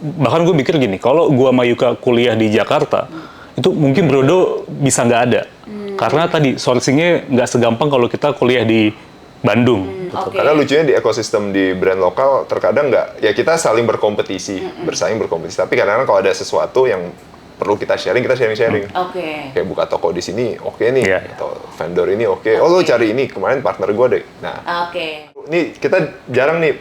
bahkan gue mikir gini, kalau gue sama Yuka kuliah di Jakarta, itu mungkin Brodo bisa nggak ada. Karena tadi sourcing-nya nggak segampang kalau kita kuliah di Bandung. Karena lucunya di ekosistem di brand lokal terkadang nggak, ya kita saling berkompetisi, bersaing berkompetisi. Tapi kadang-kadang kalau ada sesuatu yang perlu kita sharing Kayak buka toko di sini, oke nih. Atau vendor ini oke. Oh, lo cari ini, kemarin partner gue deh. Nah, ini kita jarang nih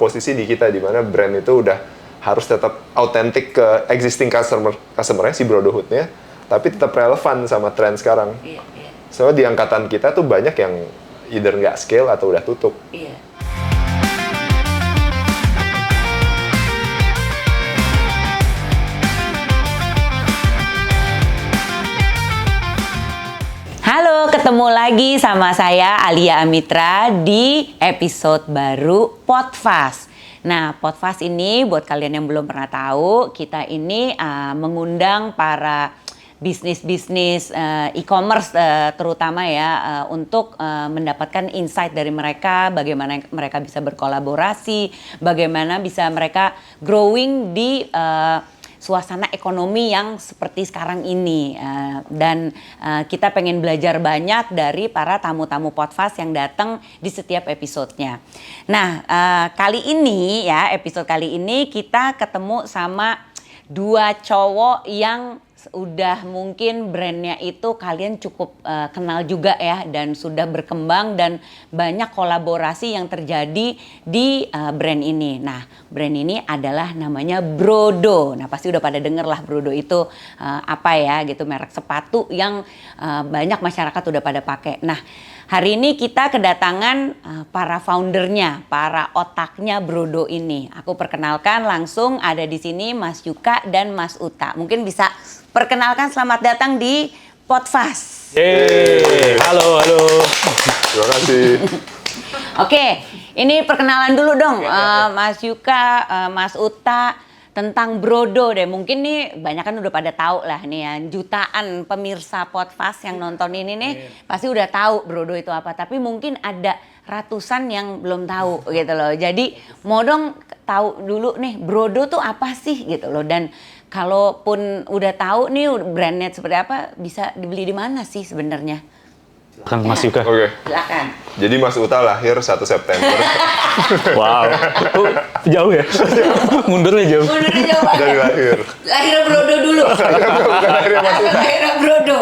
posisi di kita, di mana brand itu udah harus tetap autentik ke existing customer-nya, si Brodohood-nya, tapi tetap relevan sama tren sekarang. Soalnya di angkatan kita tuh banyak yang either nggak scale atau udah tutup. Halo, ketemu lagi sama saya Alia Amitra di episode baru Podfast. Nah, Podfast ini buat kalian yang belum pernah tahu, kita ini mengundang para bisnis-bisnis e-commerce terutama ya untuk mendapatkan insight dari mereka, bagaimana mereka bisa berkolaborasi, bagaimana bisa mereka growing di suasana ekonomi yang seperti sekarang ini, dan kita pengen belajar banyak dari para tamu-tamu Podfast yang datang di setiap episodenya. Nah, episode kali ini kita ketemu sama dua cowok yang udah mungkin brandnya itu kalian cukup kenal juga ya, dan sudah berkembang dan banyak kolaborasi yang terjadi di brand ini. Nah, brand ini adalah namanya Brodo. Nah, pasti udah pada denger lah Brodo itu apa ya gitu, merek sepatu yang banyak masyarakat udah pada pakai. Nah, hari ini kita kedatangan para foundernya, para otaknya Brodo ini. Aku perkenalkan langsung, ada di sini Mas Yuka dan Mas Uta. Mungkin bisa perkenalkan, selamat datang di Podfast. Yeay, halo. Terima kasih. Oke, ini perkenalan dulu dong, Mas Yuka, Mas Uta, tentang Brodo deh. Mungkin nih banyak kan udah pada tahu lah nih ya, jutaan pemirsa Podfast yang nonton ini nih pasti udah tahu Brodo itu apa. Tapi mungkin ada ratusan yang belum tahu gitu loh. Jadi mau dong tahu dulu nih Brodo tuh apa sih gitu loh. Dan kalaupun udah tahu nih brandnya seperti apa, bisa dibeli di mana sih sebenarnya? Kan Mas Yuka. Oke. Silakan. Jadi Mas Uta lahir 1 September. Wow. Jauh ya? Mundurnya jauh. Dari lahir. Lahir Brodo dulu. Bukan lahirnya Mas Uta. Lahir Brodo.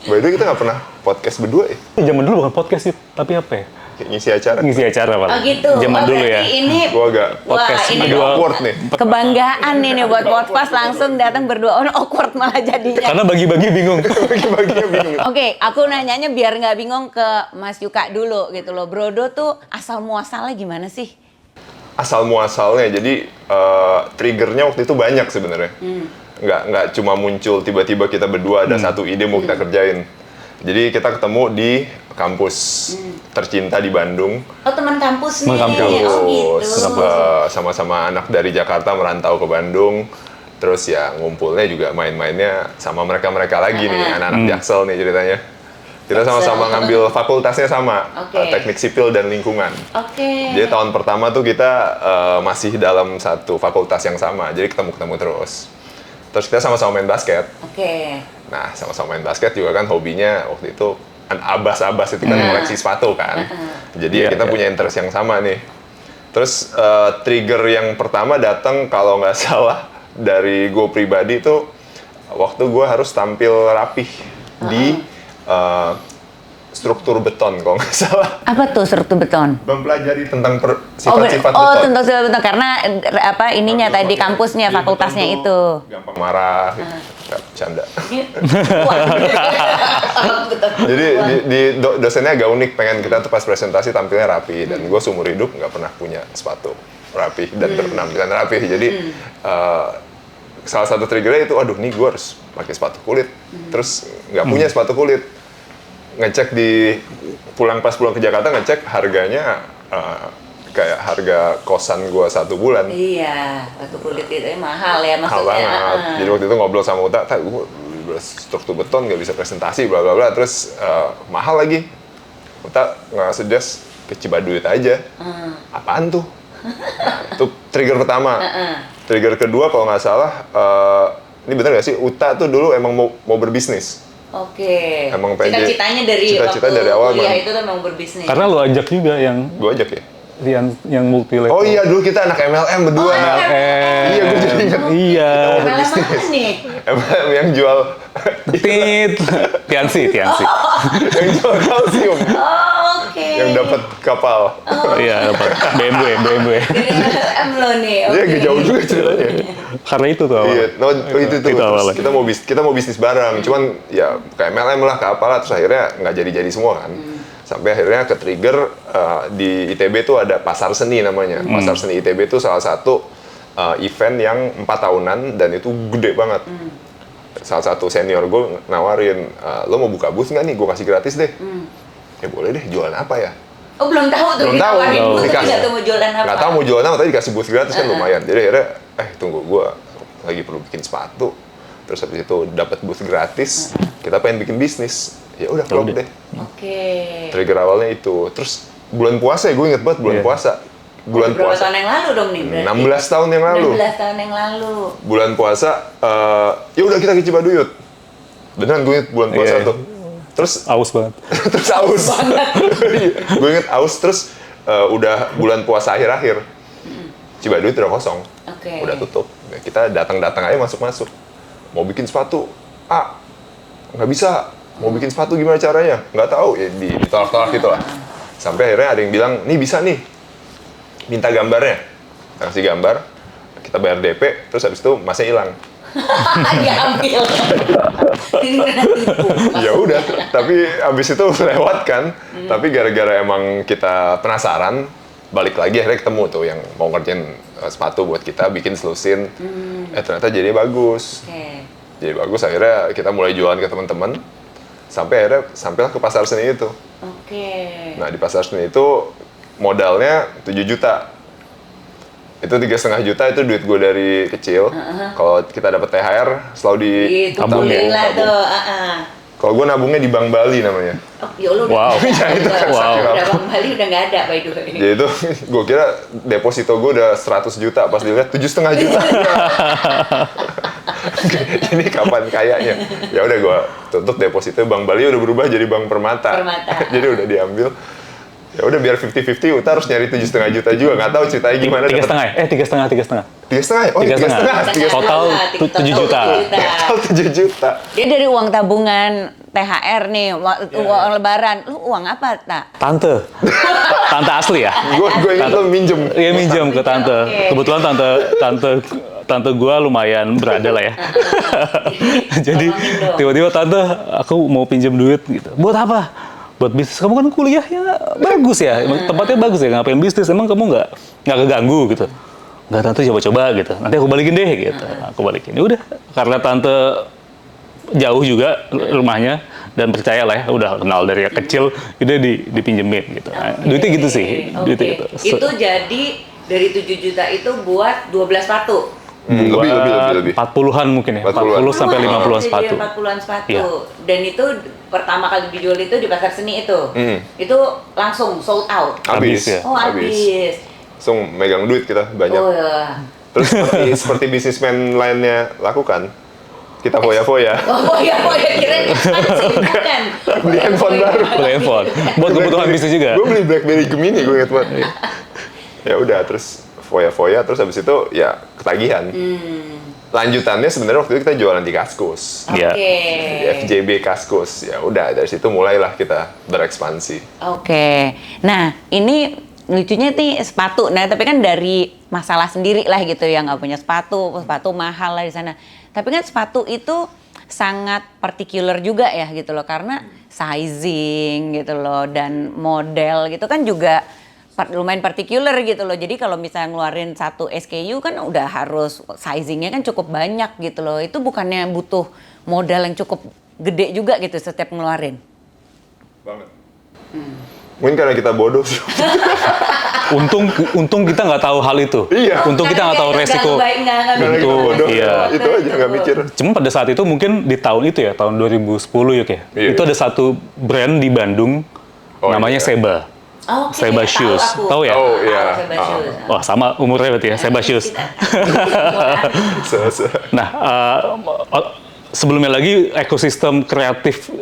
By the way, kita nggak pernah podcast berdua ya? Zaman dulu bukan podcast sih, tapi apa ya? Kayak ngisi acara. Ngisi acara malah. Oh gitu. Zaman dulu ya. Ini Gua agak podcast ini berdua. awkward nih. kebanggaan nih buat Podfast, langsung datang berdua. Oh, awkward malah jadinya. Karena bagi-bagi bingung. Bagi-baginya bingung. Oke, aku nanyanya biar nggak bingung ke Mas Yuka dulu gitu loh. Brodo tuh asal muasalnya gimana sih? Asal muasalnya, jadi triggernya waktu itu banyak sebenarnya. Nggak cuma muncul tiba-tiba kita berdua ada satu ide mau kita kerjain. Jadi kita ketemu di kampus tercinta di Bandung. Oh, teman kampus nih. Teman kampus. Oh gitu. Sama-sama anak dari Jakarta merantau ke Bandung. Terus ya ngumpulnya juga main-mainnya sama mereka-mereka lagi nih, anak-anak Jaksel nih ceritanya. Kita sama-sama ngambil fakultasnya sama, teknik sipil dan lingkungan. Jadi tahun pertama tuh kita masih dalam satu fakultas yang sama, jadi ketemu-ketemu terus. Terus kita sama-sama main basket. Nah, sama-sama main basket juga kan hobinya waktu itu abas-abas itu kan koleksi sepatu kan. Jadi kita punya interest yang sama nih. Terus trigger yang pertama datang kalau nggak salah dari gue pribadi tuh waktu gue harus tampil rapih di struktur beton kalau nggak salah. Apa tuh struktur beton? Mempelajari tentang sifat-sifat beton. Oh, tentang sifat beton karena apa ininya tadi kampusnya, fakultasnya itu. Gampang marah, nggak bercanda. Jadi dosennya agak unik, pengen kita tuh pas presentasi tampilnya rapi, dan gue seumur hidup nggak pernah punya sepatu rapi dan berpenampilan rapi. Jadi salah satu triggernya itu, aduh nih gue harus pakai sepatu kulit, terus nggak punya sepatu kulit. Ngecek pas pulang ke Jakarta ngecek harganya kayak harga kosan gua 1 bulan. Iya, sepatu kulit itu mahal ya maksudnya. Mahal banget. Jadi waktu itu ngobrol sama Uta, gue struktur beton nggak bisa presentasi bla bla bla, terus mahal lagi. Uta nge-suggest ke Cibaduit aja. Apaan tuh? Nah, itu trigger pertama. Trigger kedua kalau nggak salah, ini bener nggak sih? Uta tuh dulu emang mau berbisnis. Oke. Emang pengen Cita-citanya dari cita-cita waktu dari awal kuliah emang. itu tuh memang berbisnis. Karena lo ajak juga yang Gue ajak ya. multi level. Oh iya, dulu kita anak MLM berdua. Iya, gue jadi ingat. Iya. MLM apa nih? MLM yang jual Tit. Tiansi. yang jual kalsium, Oh, oke. yang dapat kapal. Iya, dapat BMW. Dari MLM lo nih. Iya, oke. gak jauh juga ceritanya. Karena itu tuh awal. Iya, no, itu tuh. Itu Terus awalnya. kita mau bisnis bareng, cuman ya kayak MLM lah, ke apalah, terus akhirnya nggak jadi semua kan. Sampai akhirnya ke trigger di ITB tuh ada Pasar Seni namanya. Pasar Seni ITB tuh salah satu event yang 4 tahunan dan itu gede banget. Salah satu senior gue nawarin, lo mau buka booth nggak nih? Gue kasih gratis deh. Ya boleh deh, jualan apa ya? Oh, belum tahu tuh Belum tahu. ditawarin Belum. dulu tapi Dikasih. nggak tahu mau jualan apa. Nggak tahu mau jualan apa, tapi dikasih booth gratis kan lumayan. Jadi akhirnya, tunggu, gue lagi perlu bikin sepatu. Terus habis itu dapat booth gratis, kita pengen bikin bisnis. Ya udah, klop deh. Oke. Trigger awalnya itu. Terus bulan puasa ya, gue inget banget bulan Iya. puasa. Bulan Berapa puasa. tahun yang lalu dong nih berarti? 16 tahun yang lalu. 16 tahun yang lalu. Bulan puasa, ya udah kita ke Cibaduyut. Beneran gue inget bulan puasa Iya. tuh. Terus Aus banget. terus aus. Gue inget aus, terus udah bulan puasa akhir-akhir. Cibaduyut udah kosong. Oke. Udah tutup. Ya, kita datang-datang aja masuk-masuk. Mau bikin sepatu, nggak bisa. Mau bikin sepatu gimana caranya? Nggak tahu, ya ditolak-tolak gitu lah. Sampai akhirnya ada yang bilang, nih bisa nih. Minta gambarnya. Kita kasih gambar, kita bayar DP, terus habis itu masnya hilang. Diambil. Ini kena tipu. Ya udah, tapi habis itu lewat kan. Tapi gara-gara emang kita penasaran, balik lagi akhirnya ketemu tuh yang mau ngerjain sepatu buat kita, bikin selusin. Ternyata jadi bagus. Oke. Jadi bagus, akhirnya kita mulai jualan ke teman-teman. Sampai akhirnya sampailah ke Pasar Seni itu. Oke. Nah, di Pasar Seni itu modalnya 7 juta. Itu 3,5 juta itu duit gue dari kecil. Kalau kita dapat THR selalu Itu Tabung ya? lah tabung. tuh. Kalau gue nabungnya di Bank Bali namanya. Oh, ya Allah. Wow. Ya, itu kan Wow. sakit. Udah Bang Bali udah nggak ada by the way. Jadi itu gue kira deposito gue udah 100 juta, pas dilihat 7,5 juta. Ini kapan kayaknya? Ya udah gue tutup deposito, Bank Bali udah berubah jadi Bank Permata. Permata. Jadi udah diambil. Ya udah biar 50-50, Uta harus nyari 7,5 juta juga. Nggak tahu ceritanya gimana. 3,5. 3,5. 3,5? Oh, 3,5. Total 7 juta. Total 7 juta. Dia dari uang tabungan THR nih, uang lebaran. Lu uang apa, Tak? Tante asli ya? Gue ingat lo minjem. Iya minjem ke tante. Oke. Kebetulan tante gue lumayan berada lah ya. Jadi tolongin dong. tiba-tiba tante, aku mau pinjam duit gitu. Buat apa? Buat bisnis. Kamu kan kuliahnya bagus ya, tempatnya bagus ya. Ngapain bisnis? Emang kamu nggak keganggu gitu? Nggak, tante coba-coba gitu. Nanti aku balikin deh gitu. Aku balikin. Ya udah, karena tante jauh juga rumahnya dan percaya lah ya, udah kenal dari kecil, udah dipinjemin gitu. Nah, duitnya gitu sih, duitnya gitu. Itu jadi dari 7 juta itu buat 12 sepatu. Lebih. 40-an mungkin ya, 40-an. 40 sampai 50-an Jadi sepatu. 40-an sepatu. Iya. Dan itu pertama kali dijual itu di Pasar Seni itu. Itu langsung sold out. Habis ya? Oh, habis. Langsung megang duit kita banyak. Oh ya. Terus seperti bisnismen lainnya lakukan, kita foya-foya. Oh ya, kira ekspansi, bukan. Beli handphone baru. Beli handphone. Buat kebutuhan bisnis juga. Gue beli BlackBerry Gemini, gue inget banget. Ya udah, terus foya-foya, terus habis itu ya ketagihan. Lanjutannya sebenarnya waktu itu kita jualan di Kaskus. Oke. Iya. Di FJB Kaskus. Ya udah, dari situ mulailah kita berekspansi. Oke. Nah, ini lucunya nih sepatu. Nah, tapi kan dari masalah sendiri lah gitu ya, nggak punya sepatu mahal lah di sana. Tapi kan sepatu itu sangat particular juga ya gitu loh, karena sizing gitu loh dan model gitu kan juga lumayan particular gitu loh. Jadi kalau misalnya ngeluarin satu SKU kan udah harus sizingnya kan cukup banyak gitu loh. Itu bukannya butuh modal yang cukup gede juga gitu setiap ngeluarin? Banget. Mungkin karena kita bodoh sih. Untung kita nggak tahu hal itu. Iya. Untung kita nggak tahu resiko. Karena kita Betul, bodoh. iya. Itu aja nggak mikir. Cuma pada saat itu mungkin di tahun itu ya, tahun 2010 ya kayak. Iya. Itu ada satu brand di Bandung Oh, namanya iya. Seba. Oke, Seba Shoes. Tahu ya? Oh, iya. Seba Shoes. Wah, sama umurnya berarti ya, Seba Shoes. Nah, sebelumnya lagi ekosistem kreatif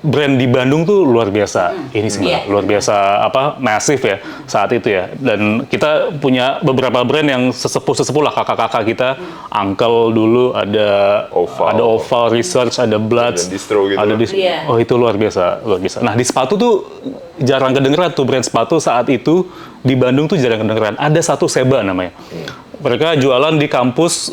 brand di Bandung tuh luar biasa. Ini sih Iya. luar biasa masif ya saat itu ya. Dan kita punya beberapa brand yang sesepuh lah kakak-kakak kita. Uncle dulu ada Oval. ada Oval Research, ada Bloods, Dan distro gitu. Iya. Oh, itu luar biasa, luar biasa. Nah, di sepatu tuh jarang kedengeran tuh brand sepatu saat itu di Bandung tuh jarang kedengeran. Ada satu Seba namanya. Mereka jualan di kampus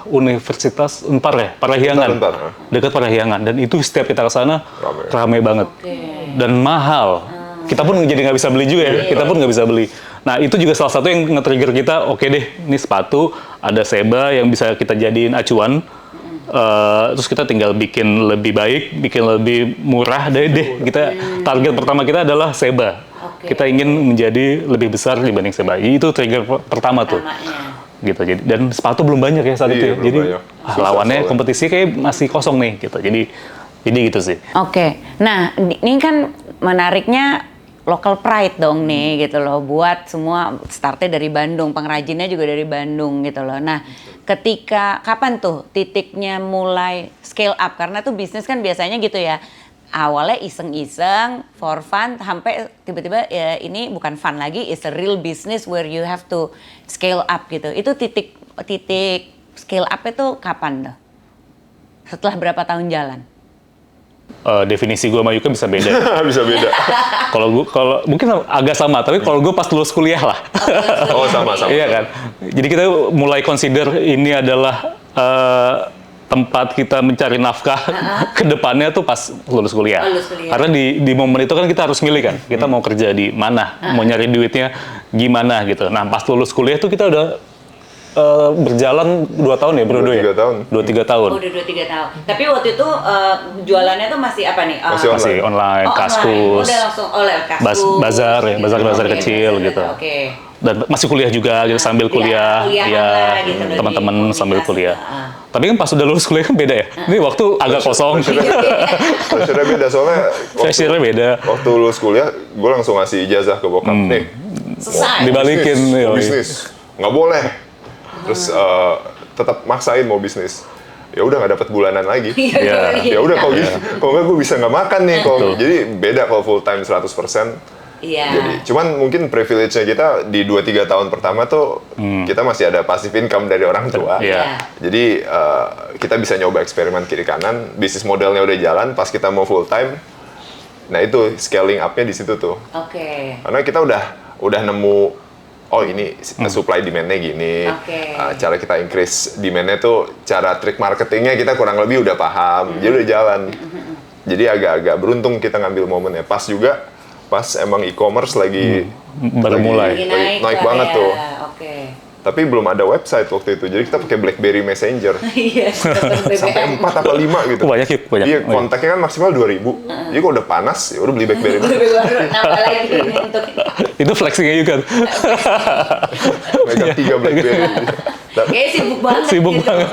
Universitas Unpar ya, Parahyangan. Unpar. Dekat Parahyangan. Dan itu setiap kita ke sana Rame. rame banget. Dan mahal. Kita pun jadi nggak bisa beli juga ya. Kita pun nggak bisa beli. Nah, itu juga salah satu yang nge-trigger kita, oke deh, ini sepatu, ada Seba yang bisa kita jadiin acuan. Terus kita tinggal bikin lebih baik, bikin lebih murah deh. Kita target pertama kita adalah Seba. Kita ingin menjadi lebih besar dibanding Seba. Itu trigger pertama tuh. Gitu. Jadi dan sepatu belum banyak ya saat Iya, itu. Ya. belum Jadi banyak. Susah lawannya soalnya. kompetisi kayak masih kosong nih gitu. Jadi gitu sih. Oke, nah ini kan menariknya local pride dong nih gitu loh, buat semua startnya dari Bandung, pengrajinnya juga dari Bandung gitu loh. Nah, ketika kapan tuh titiknya mulai scale up? Karena tuh bisnis kan biasanya gitu ya, awalnya iseng-iseng for fun, sampai tiba-tiba ya ini bukan fun lagi, it's a real business where you have to scale up gitu. Itu titik scale up itu kapan tuh? Setelah berapa tahun jalan? Definisi gue sama Yuka bisa beda. Bisa beda. Kalau mungkin agak sama, tapi kalau gue pas lulus kuliah lah. Oh, sama-sama. Iya kan. Jadi kita mulai consider ini adalah tempat kita mencari nafkah ke depannya tuh pas lulus kuliah. Lulus kuliah. Karena di momen itu kan kita harus milih kan, kita mau kerja di mana, mau nyari duitnya gimana gitu. Nah, pas lulus kuliah tuh kita udah berjalan 2 tahun ya, bro? 2-3 tahun. 2-3 tahun. Oh, udah 2-3 tahun. Tapi waktu itu jualannya tuh masih apa nih? Masih Masih online, Oh, kaskus, online. Udah langsung kaskus. bazar ya, bazar-bazar Oke, kecil bazar, gitu. Oke. Dan masih kuliah juga gitu, sambil kuliah, kuliahan ya lah gitu, dari teman-teman sambil komunitas. kuliah. Tapi kan pas udah lulus kuliah kan beda ya. Ini waktu agak kosong, Pressure-nya beda soalnya pressure-nya beda. waktu lulus kuliah, gue langsung ngasih ijazah ke bokap. Nih, Selesai. Dibalikin, bisnis, mau yoi. bisnis, nggak boleh. Terus tetap maksain mau bisnis. Ya udah nggak dapat bulanan lagi. Iya. Ya udah kalau gitu, kalau nggak gue bisa nggak makan nih. Jadi beda kalau full time 100%. Iya. Jadi cuman mungkin privilege-nya kita di 2-3 tahun pertama tuh kita masih ada passive income dari orang tua. Iya. Jadi kita bisa nyoba eksperimen kiri kanan, bisnis modelnya udah jalan, pas kita mau full time, nah itu scaling up-nya di situ tuh. Oke. Karena kita udah nemu, oh ini supply demand-nya gini, Oke. cara kita increase demand-nya tuh, cara trik marketingnya kita kurang lebih udah paham, jadi udah jalan. Jadi agak-agak beruntung kita ngambil momennya, pas juga pas emang e-commerce lagi Baru mulai. Lagi naik lah banget ya. tuh. Oke. Tapi belum ada website waktu itu, jadi kita pakai BlackBerry Messenger. Iya. Sampai 4 apa 5 gitu. Oh, banyak yuk, banyak. Iya, Oh, iya. kontaknya kan maksimal 2.000. Jadi kalau udah panas, ya udah beli BlackBerry. Lebih baru nambah lagi untuk Itu flexing-nya juga. Megang 3 BlackBerry. kayak sibuk banget Sibuk gitu. banget.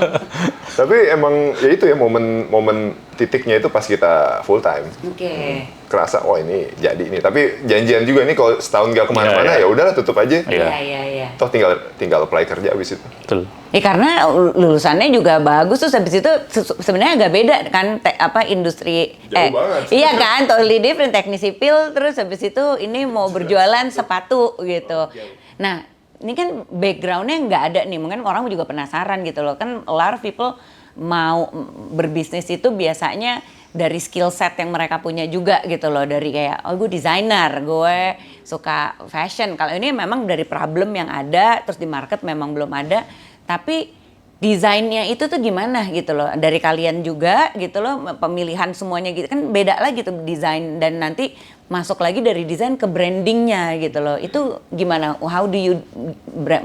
Tapi emang ya itu ya momen titiknya itu pas kita full time. Oke. Kerasa, oh ini jadi ini. Tapi janjian juga nih kalau setahun gak kemana-mana, Iya, iya. ya udahlah tutup aja. Iya. Iya. Toh tinggal apply kerja abis itu. Betul. Karena lulusannya juga bagus, terus habis itu sebenarnya agak beda kan industri Jauh banget. Iya kan, totally different, teknik sipil, terus habis itu ini mau berjualan sepatu gitu. Nah, ini kan backgroundnya nggak ada nih, mungkin orang juga penasaran gitu loh, kan a lot of people mau berbisnis itu biasanya dari skill set yang mereka punya juga gitu loh, dari kayak oh gue desainer, gue suka fashion. Kalau ini memang dari problem yang ada, terus di market memang belum ada, tapi desainnya itu tuh gimana gitu loh, dari kalian juga gitu loh, pemilihan semuanya gitu kan beda lagi tuh desain, dan nanti masuk lagi dari desain ke brandingnya gitu loh, itu gimana, how do you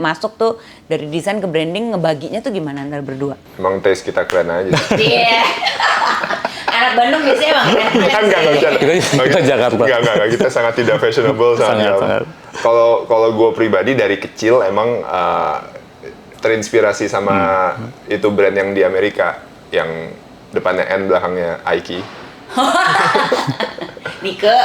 masuk tuh dari desain ke branding, ngebaginya tuh gimana antara berdua? Emang taste kita keren aja. Iya. Anak Bandung biasanya emang keren-keren Kan nggak sih. bisa. Kita Jakarta. Nggak, kita sangat tidak fashionable. Sangat. Kalau gue pribadi dari kecil emang terinspirasi sama itu brand yang di Amerika yang depannya N belakangnya Nike. Nike.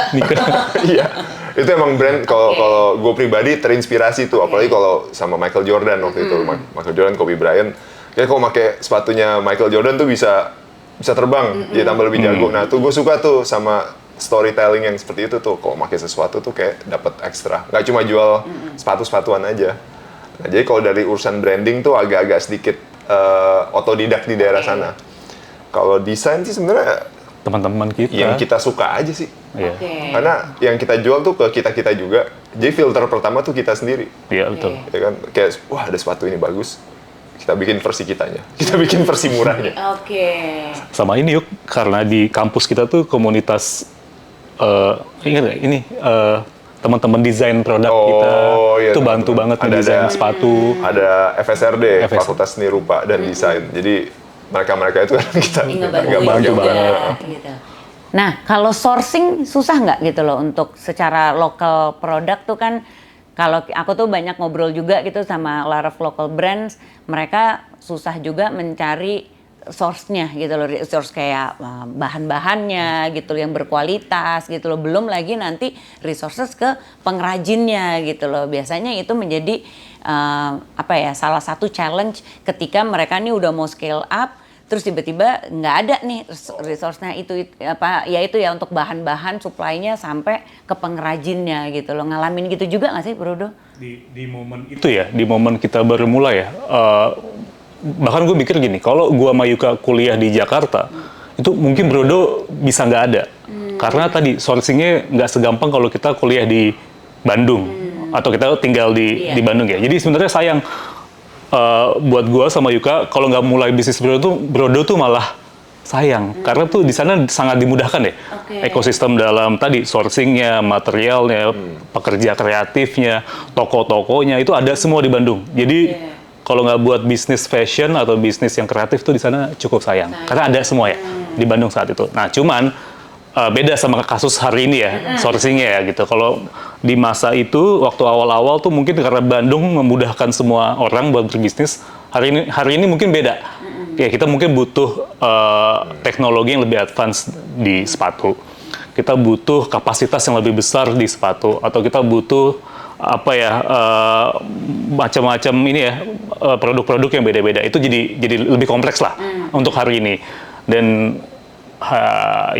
Iya, itu emang brand kalau gue pribadi terinspirasi tuh, apalagi kalau sama Michael Jordan waktu itu, Michael Jordan, Kobe Bryant. Kayak kalau pakai sepatunya Michael Jordan tuh bisa terbang, dia tambah lebih jago. Nah tuh gue suka tuh sama storytelling yang seperti itu tuh, kalau pakai sesuatu tuh kayak dapat ekstra. Nggak cuma jual sepatu-sepatuan aja. Nah, jadi kalau dari urusan branding tuh agak-agak sedikit otodidak di daerah sana. Kalau desain sih sebenarnya Teman-teman kita. yang kita suka aja sih. Iya. Karena yang kita jual tuh ke kita-kita juga. Jadi filter pertama tuh kita sendiri. Iya, betul. Ya kan? Kayak, wah ada sepatu ini bagus. Kita bikin versi kitanya. Kita bikin versi murahnya. Sama ini yuk, karena di kampus kita tuh komunitas ingat nggak ini teman-teman desain produk kita iya, itu bantu banget ngedesain sepatu. Ada FSRD, FS. Fakultas Seni Rupa dan Desain. Jadi mereka-mereka itu kan kita Ngebantu bantu juga, banget. gitu. Nah, kalau sourcing susah nggak gitu loh untuk secara lokal produk tuh kan, kalau aku tuh banyak ngobrol juga gitu sama a lot of local brands, mereka susah juga mencari source-nya gitu loh, source kayak bahan-bahannya gitu loh, yang berkualitas gitu loh, belum lagi nanti resources ke pengrajinnya gitu loh. Biasanya itu menjadi salah satu challenge ketika mereka nih udah mau scale up, terus tiba-tiba nggak ada nih resource-nya itu untuk bahan-bahan supply-nya sampai ke pengrajinnya gitu loh. Ngalamin gitu juga nggak sih, Brodo? Di momen itu ya, di momen kita baru mulai ya, bahkan gue mikir gini, kalau gue sama Yuka kuliah di Jakarta, itu mungkin Brodo bisa nggak ada. Karena tadi sourcing-nya nggak segampang kalau kita kuliah di Bandung, atau kita tinggal di Bandung ya. Jadi sebenarnya sayang, buat gue sama Yuka, kalau nggak mulai bisnis Brodo tuh malah sayang. Karena tuh di sana sangat dimudahkan ya. Ekosistem dalam tadi, sourcing-nya, materialnya, pekerja kreatifnya, toko-tokonya, itu ada semua di Bandung. Jadi kalau nggak buat bisnis fashion atau bisnis yang kreatif tuh di sana cukup sayang. Karena ada semua ya di Bandung saat itu. Nah cuman beda sama kasus hari ini ya, sourcing-nya ya gitu. Kalau di masa itu, waktu awal-awal tuh mungkin karena Bandung memudahkan semua orang buat berbisnis, hari ini mungkin beda. Ya kita mungkin butuh teknologi yang lebih advance di sepatu. Kita butuh kapasitas yang lebih besar di sepatu, atau kita butuh macam-macam ini ya, produk-produk yang beda-beda. Itu jadi lebih kompleks lah untuk hari ini. Dan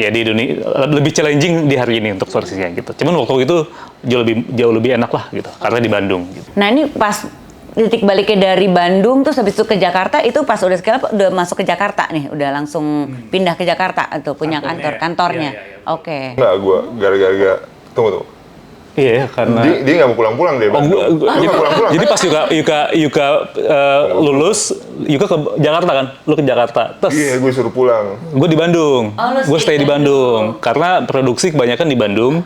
ya di Indonesia lebih challenging di hari ini untuk sourcing-nya gitu. Cuman waktu itu jauh lebih enak lah gitu, karena di Bandung gitu. Nah ini pas titik baliknya dari Bandung terus habis itu ke Jakarta, itu pas udah scale up udah masuk ke Jakarta nih, udah langsung pindah ke Jakarta atau punya kantornya. Oke. Enggak, gue gara-gara tunggu. Iya, karena Dia nggak mau pulang-pulang deh. Jadi pas Yuka lulus, Yuka ke Jakarta kan? Lu ke Jakarta. Terus Iya, gue suruh pulang. gue di Bandung. lu Gue stay stay di Bandung. Karena produksi kebanyakan di Bandung.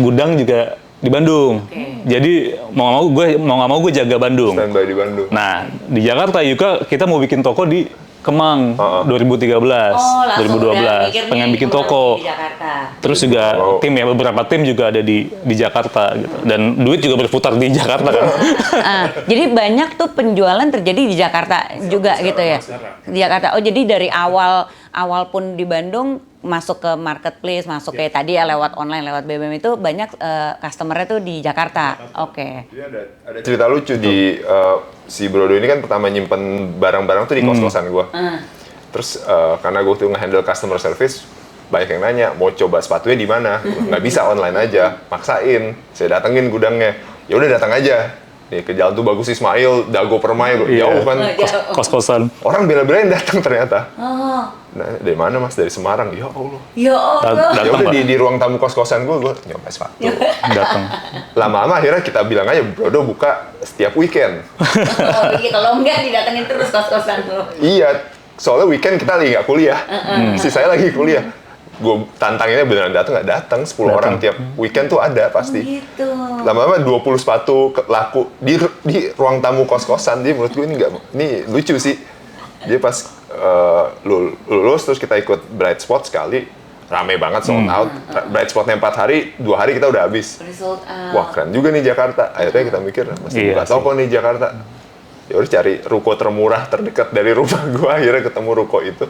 Gudang juga di Bandung. Jadi mau nggak mau gue jaga Bandung. Standby di Bandung. Nah, di Jakarta Yuka kita mau bikin toko di Kemang 2013, 2012. Pengen bikin toko. Di Jakarta. Terus juga beberapa tim juga ada di Jakarta gitu. Dan duit juga berputar di Jakarta kan. Jadi banyak tuh penjualan terjadi di Jakarta juga gitu ya. Di Jakarta. Oh, jadi dari awal pun di Bandung masuk ke marketplace, masuk kayak tadi ya lewat online, lewat BBM itu banyak customer-nya tuh di Jakarta. Oke. Jadi ada cerita lucu di si Brodo ini kan pertama nyimpen barang-barang tuh di kos-kosan gue. Terus karena gue tuh nge-handle customer service, banyak yang nanya mau coba sepatunya di mana. Nggak bisa online aja, maksain. Saya datengin gudangnya. Ya udah datang aja. Nih ke jalan tuh Bagus Ismail, Dago Permai, jauh kan. Kos-kosan. Orang bela-belain datang ternyata. Nah, dari mana Mas? Dari Semarang. Ya Allah. Ya Allah. Ya udah di ruang tamu kos-kosan gue nyoba sepatu. Datang. Lama-lama akhirnya kita bilang aja Brodo buka setiap weekend. Kalau enggak didatengin terus kos-kosan lo. Iya, soalnya weekend kita lagi nggak kuliah. Si saya lagi kuliah. Gue tantanginnya beneran datang, nggak datang. 10 orang tiap weekend tuh ada pasti. Gitu. Lama-lama 20 sepatu laku di ruang tamu kos-kosan. Dia menurut gue ini lucu sih. Dia pas lulus terus kita ikut Bright Spot sekali, rame banget, sold out. Bright Spotnya 4 hari, 2 hari kita udah habis. Result Wah keren juga nih Jakarta. Akhirnya kita mikir mesti buka toko nih Jakarta. Ya udah cari ruko termurah terdekat dari rumah gue. Akhirnya ketemu ruko itu.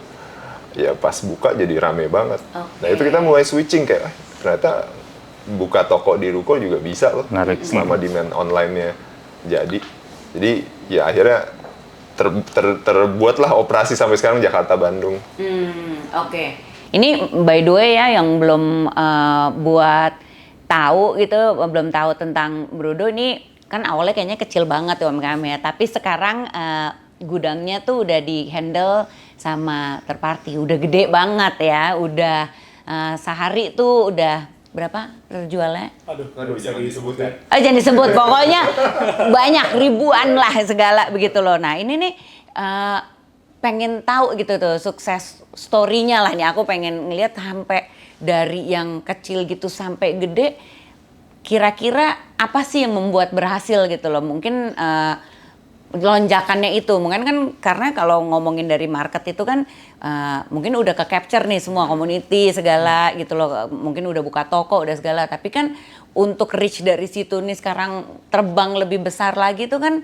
Ya pas buka jadi rame banget. Nah itu kita mulai switching kayak ternyata buka toko di ruko juga bisa loh. Menarik. Selama demand online-nya jadi ya akhirnya terbuatlah operasi sampai sekarang Jakarta Bandung. Oke. Ini by the way ya yang belum buat tahu gitu, belum tahu tentang Brodo ini kan awalnya kayaknya kecil banget UMKM ya, tapi sekarang gudangnya tuh udah di handle sama third party, udah gede banget ya, udah sehari tuh udah berapa terjualnya? Aduh, jangan disebut ya. Oh, jangan disebut, pokoknya banyak ribuan lah segala begitu loh. Nah ini nih pengen tahu gitu tuh sukses story-nya lah nih. Aku pengen ngeliat sampai dari yang kecil gitu sampai gede. Kira-kira apa sih yang membuat berhasil gitu loh? Mungkin lonjakannya itu mungkin kan karena kalau ngomongin dari market itu kan mungkin udah ke capture nih semua community segala gitu loh, mungkin udah buka toko udah segala, tapi kan untuk reach dari situ nih sekarang terbang lebih besar lagi tuh kan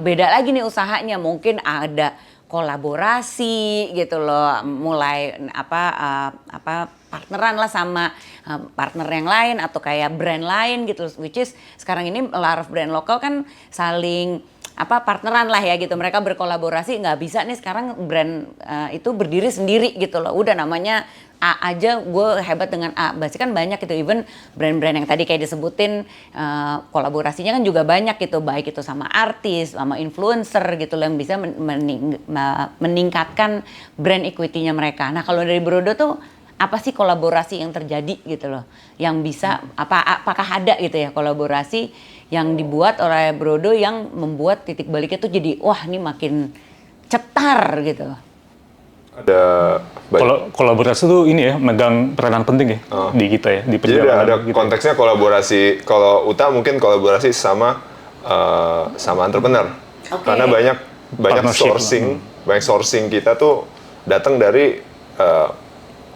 beda lagi nih usahanya, mungkin ada kolaborasi gitu loh, mulai partneran lah sama partner yang lain atau kayak brand lain gitu, which is sekarang ini a lot of brand lokal kan saling partneran lah ya gitu, mereka berkolaborasi, nggak bisa nih sekarang brand itu berdiri sendiri gitu loh, udah namanya A aja gue hebat dengan A, berarti kan banyak gitu, even brand-brand yang tadi kayak disebutin kolaborasinya kan juga banyak gitu, baik itu sama artis, sama influencer gitu loh yang bisa meningkatkan brand equity-nya mereka. Nah kalau dari Brodo tuh apa sih kolaborasi yang terjadi gitu loh, yang bisa apakah ada gitu ya kolaborasi yang dibuat oleh Brodo yang membuat titik baliknya tuh jadi wah ini makin cetar gitu. Ada kolaborasi tuh ini ya megang peranan penting ya di kita ya di jadi perjalanan ada gitu. konteksnya kolaborasi. Kalau Uta mungkin kolaborasi sama entrepreneur. Oke. Karena banyak Partnership. banyak sourcing kita tuh datang dari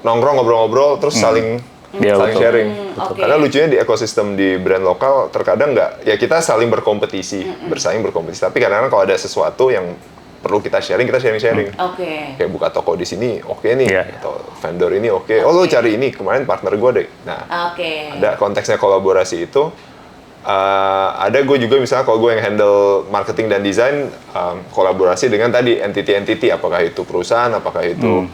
nongkrong ngobrol-ngobrol terus saling Iya, betul. sharing. Oke. Karena lucunya di ekosistem di brand lokal terkadang nggak, ya kita saling berkompetisi, bersaing berkompetisi. Tapi kadang-kadang kalau ada sesuatu yang perlu kita sharing sharing. Oke. Kayak buka toko di sini, oke nih, Iya. atau vendor ini oke. Oh lo cari ini, kemarin partner gue deh. Nah, Oke. ada konteksnya kolaborasi itu. Ada gue juga misalnya kalau gue yang handle marketing dan desain, kolaborasi dengan tadi entity-entity, apakah itu perusahaan, apakah itu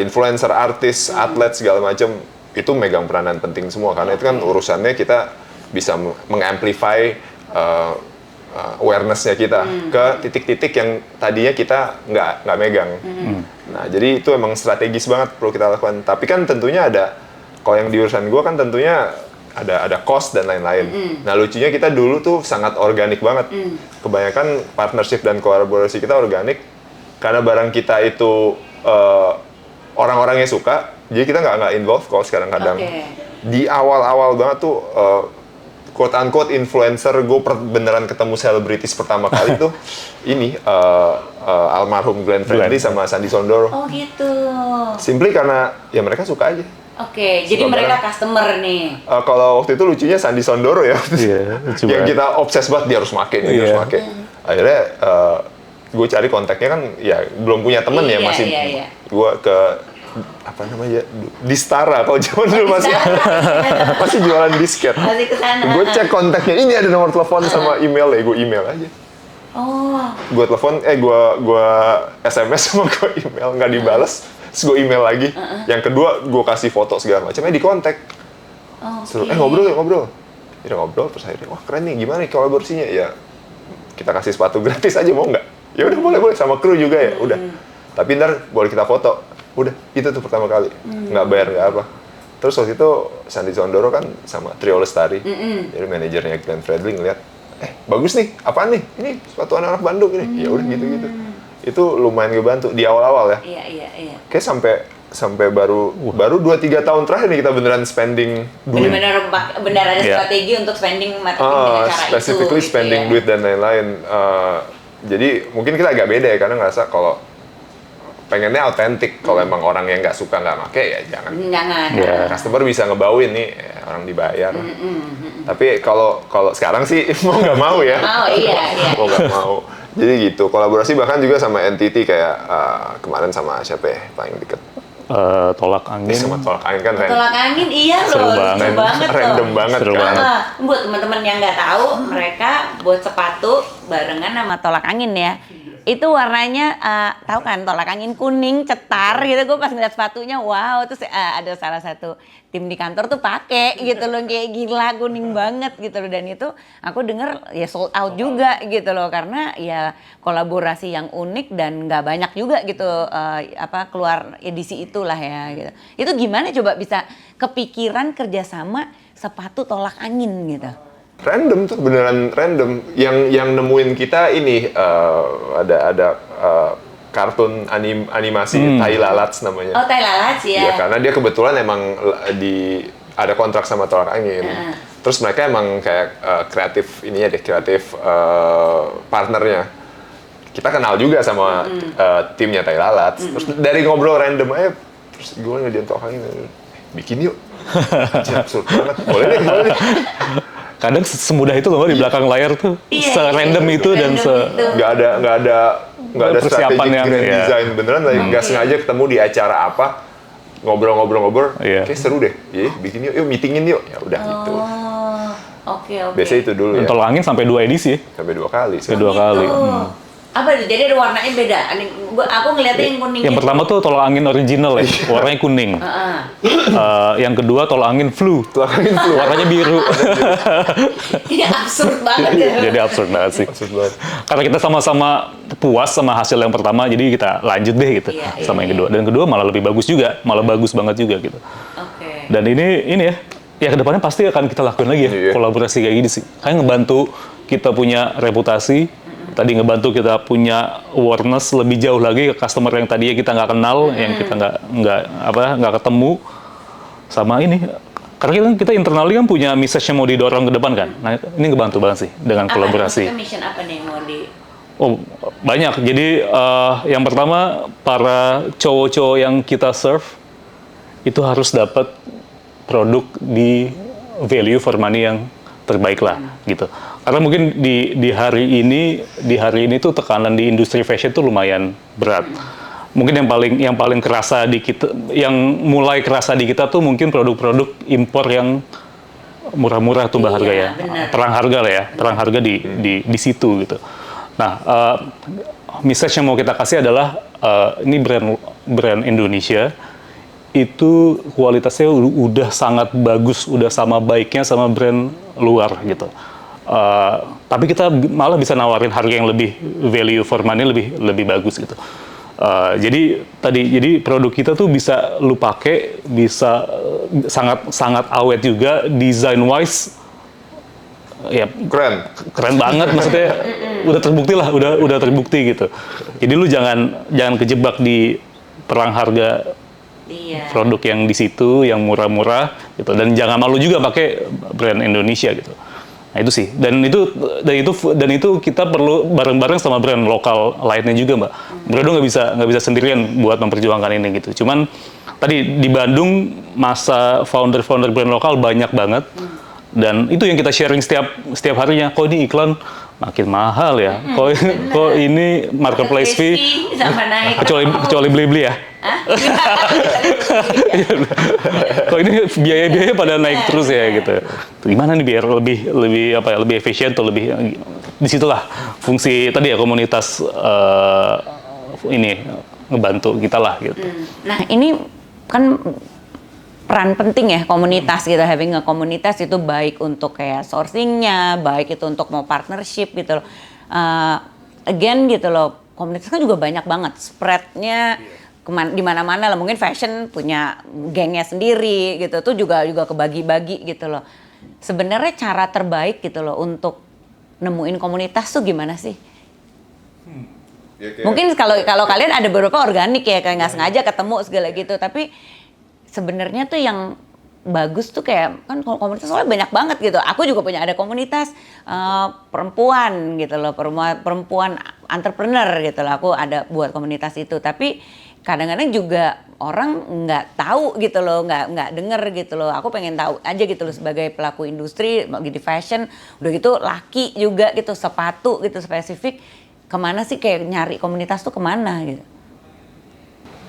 influencer, artis, atlet segala macam, itu megang peranan penting semua karena itu kan urusannya kita bisa mengamplify awareness-nya kita ke titik-titik yang tadinya kita nggak megang. Nah, jadi itu emang strategis banget perlu kita lakukan. Tapi kan tentunya ada, kalau yang di urusan gue kan tentunya ada cost dan lain-lain. Nah, lucunya kita dulu tuh sangat organik banget. Kebanyakan partnership dan kolaborasi kita organik karena barang kita itu orang-orangnya suka, jadi kita nggak involve kalau sekarang kadang. Di awal-awal banget tuh quote-unquote influencer, gue beneran ketemu selebritis pertama kali tuh ini almarhum Glenn Fredly sama Sandy Sondoro. Oh gitu. Simply karena ya mereka suka aja. Oke, jadi Suka mereka barang. customer nih. Kalau waktu itu lucunya Sandy Sondoro ya, Iya, lucu yang banget. kita obses banget dia harus make, dia Iya. harus make. Akhirnya gue cari kontaknya kan, ya belum punya temen ya, Iya, masih iya. gue ke apa namanya Distara kalau zaman dulu masih jualan disket. Masih kesana. Gue cek kontaknya, ini ada nomor telepon sama email ya, gue email aja. Oh. Gue telepon, gue SMS sama gue email, nggak dibales. Terus gue email lagi. Yang kedua gue kasih foto segala macamnya di kontak. Suruh, ngobrol. Jadi ngobrol terus akhirnya, wah keren nih, gimana nih kolaborasinya? Ya kita kasih sepatu gratis aja, mau nggak? Ya udah boleh sama kru juga ya, udah. Tapi ntar boleh kita foto. Udah, itu tuh pertama kali. Nggak bayar, nggak apa. Terus waktu itu Sandy Sondoro kan sama Trio Lestari. Jadi manajernya Glenn Fredly ngeliat, bagus nih, apaan nih? Ini sepatu anak-anak Bandung ini. Ya udah gitu-gitu. Itu lumayan ngebantu di awal-awal ya. Iya. Kayak sampai baru 2-3 tahun terakhir nih kita beneran spending duit. Benar ada Iya. strategi untuk spending marketing dengan cara Specifically itu. spending gitu ya. duit dan lain-lain. Jadi mungkin kita agak beda ya karena ngerasa kalau pengennya autentik. Kalau emang orang yang nggak suka nggak make ya jangan. Jangan. Iya. Customer bisa ngebauin nih orang dibayar. Tapi kalau sekarang sih mau nggak mau ya. Iya. Mau nggak mau. Jadi gitu, kolaborasi bahkan juga sama entity kayak kemarin sama siapa ya paling deket, tolak angin. Sama tolak angin kan Tolak angin iya Seru loh, banget. lucu banget loh. random banget Seru kan. banget. Buat teman-teman yang nggak tahu, mereka buat sepatu barengan sama tolak angin ya. Itu warnanya, tahu kan tolak angin kuning cetar gitu. Gue pas ngeliat sepatunya, wow. Terus ada salah satu tim di kantor tuh pakai gitu loh, kayak gila kuning banget gitu loh. Dan itu aku denger ya sold out juga gitu loh, karena ya kolaborasi yang unik dan nggak banyak juga gitu keluar edisi itulah ya gitu. Itu gimana coba bisa kepikiran kerjasama sepatu tolak angin gitu? Random tuh, beneran random. Yang nemuin kita ini ada kartun animasi Tai Lalats namanya. Oh, Tai Lalats ya. Iya, karena dia kebetulan emang ada kontrak sama Tolak Angin. Terus mereka emang kayak kreatif partnernya. Kita kenal juga sama timnya Tai Lalats. Terus dari ngobrol random aja, terus gue ngedian Tolak Angin, bikin yuk. Anjir, absurd banget. Boleh deh. Kadang semudah itu loh di belakang layar tuh, Iya, se-random itu dan nggak ada persiapan strategi yang- grand iya. design, beneran lagi nggak sengaja ketemu di acara apa, ngobrol-ngobrol, Iya. kayak seru deh, bikin yuk meetingin yuk, ya udah gitu. Oh, oke. Biasanya itu dulu ya, tolak angin sampai 2 edisi ya. sampai 2 kali. Sampai 2 kali. Apa itu? Jadi ada warnanya beda. Aku ngeliatnya yang kuning. Yang pertama tuh tolak angin original ya, warnanya kuning. Yang kedua tolak angin flu, Tolak Angin flu. warnanya biru. Ini absurd banget ya. Jadi absurd banget sih. Absurd banget. Karena kita sama-sama puas sama hasil yang pertama, jadi kita lanjut deh gitu Iya, sama iya, yang kedua. Dan kedua malah lebih bagus juga, malah bagus banget juga gitu. Oke. Dan ini ya kedepannya pasti akan kita lakuin lagi ya, Iya. kolaborasi kayak gini sih. Kayak ngebantu kita punya reputasi, tadi ngebantu kita punya awareness lebih jauh lagi ke customer yang tadinya kita nggak kenal, yang kita nggak ketemu, sama ini. Karena kita internally kan punya message yang mau didorong ke depan kan. Nah ini ngebantu banget sih dengan kolaborasi. Apa mission apa nih yang mau di? Oh, banyak. Jadi yang pertama, para cowok-cowok yang kita serve itu harus dapat produk di value for money yang terbaik lah gitu. Karena mungkin di hari ini tuh tekanan di industri fashion tuh lumayan berat. Mungkin yang paling kerasa di kita, yang mulai kerasa di kita tuh mungkin produk-produk impor yang murah-murah tuh Mbak, Iya, harga ya. benar. Perang harga lah ya, perang harga di situ gitu. Nah, message yang mau kita kasih adalah ini brand Indonesia itu kualitasnya udah sangat bagus, udah sama baiknya sama brand luar gitu. Tapi kita malah bisa nawarin harga yang lebih value for money, lebih bagus gitu. Jadi produk kita tuh bisa lu pakai, bisa sangat awet juga, design wise ya keren banget, maksudnya udah terbukti lah, udah terbukti gitu. Jadi lu jangan kejebak di perang harga produk yang di situ yang murah-murah gitu, dan jangan malu juga pakai brand Indonesia gitu. Nah itu sih, dan itu kita perlu bareng-bareng sama brand lokal lainnya juga Mbak. Brando nggak bisa sendirian buat memperjuangkan ini gitu. Cuman tadi di Bandung masa founder brand lokal banyak banget. Dan itu yang kita sharing setiap harinya. Kok ini iklan makin mahal ya? Kok ini marketplace fee sama naik. kecuali beli ya? Kok ini biaya pada naik terus ya gitu. Gimana nih biar lebih efisien atau lebih, disitulah fungsi tadi ya, komunitas ini ngebantu kita lah gitu. Nah ini kan peran penting ya komunitas gitu, having a komunitas itu baik untuk kayak sourcingnya, baik itu untuk mau partnership gitu loh. Again gitu loh, komunitas kan juga banyak banget spreadnya di mana-mana lah. Mungkin fashion punya gengnya sendiri gitu, tuh juga kebagi-bagi gitu loh. Sebenarnya cara terbaik gitu loh untuk nemuin komunitas tuh gimana sih? Mungkin kalau kalian ada beberapa organik ya, kayak nggak sengaja ketemu segala gitu, tapi sebenarnya tuh yang bagus tuh kayak kan komunitas soalnya banyak banget gitu. Aku juga punya ada komunitas perempuan gitu loh, perempuan entrepreneur gitu loh. Aku ada buat komunitas itu, tapi kadang-kadang juga orang nggak tahu gitu loh, nggak denger gitu loh. Aku pengen tahu aja gitu loh sebagai pelaku industri di fashion, udah gitu laki juga gitu, sepatu gitu spesifik. Kemana sih kayak nyari komunitas tuh kemana gitu?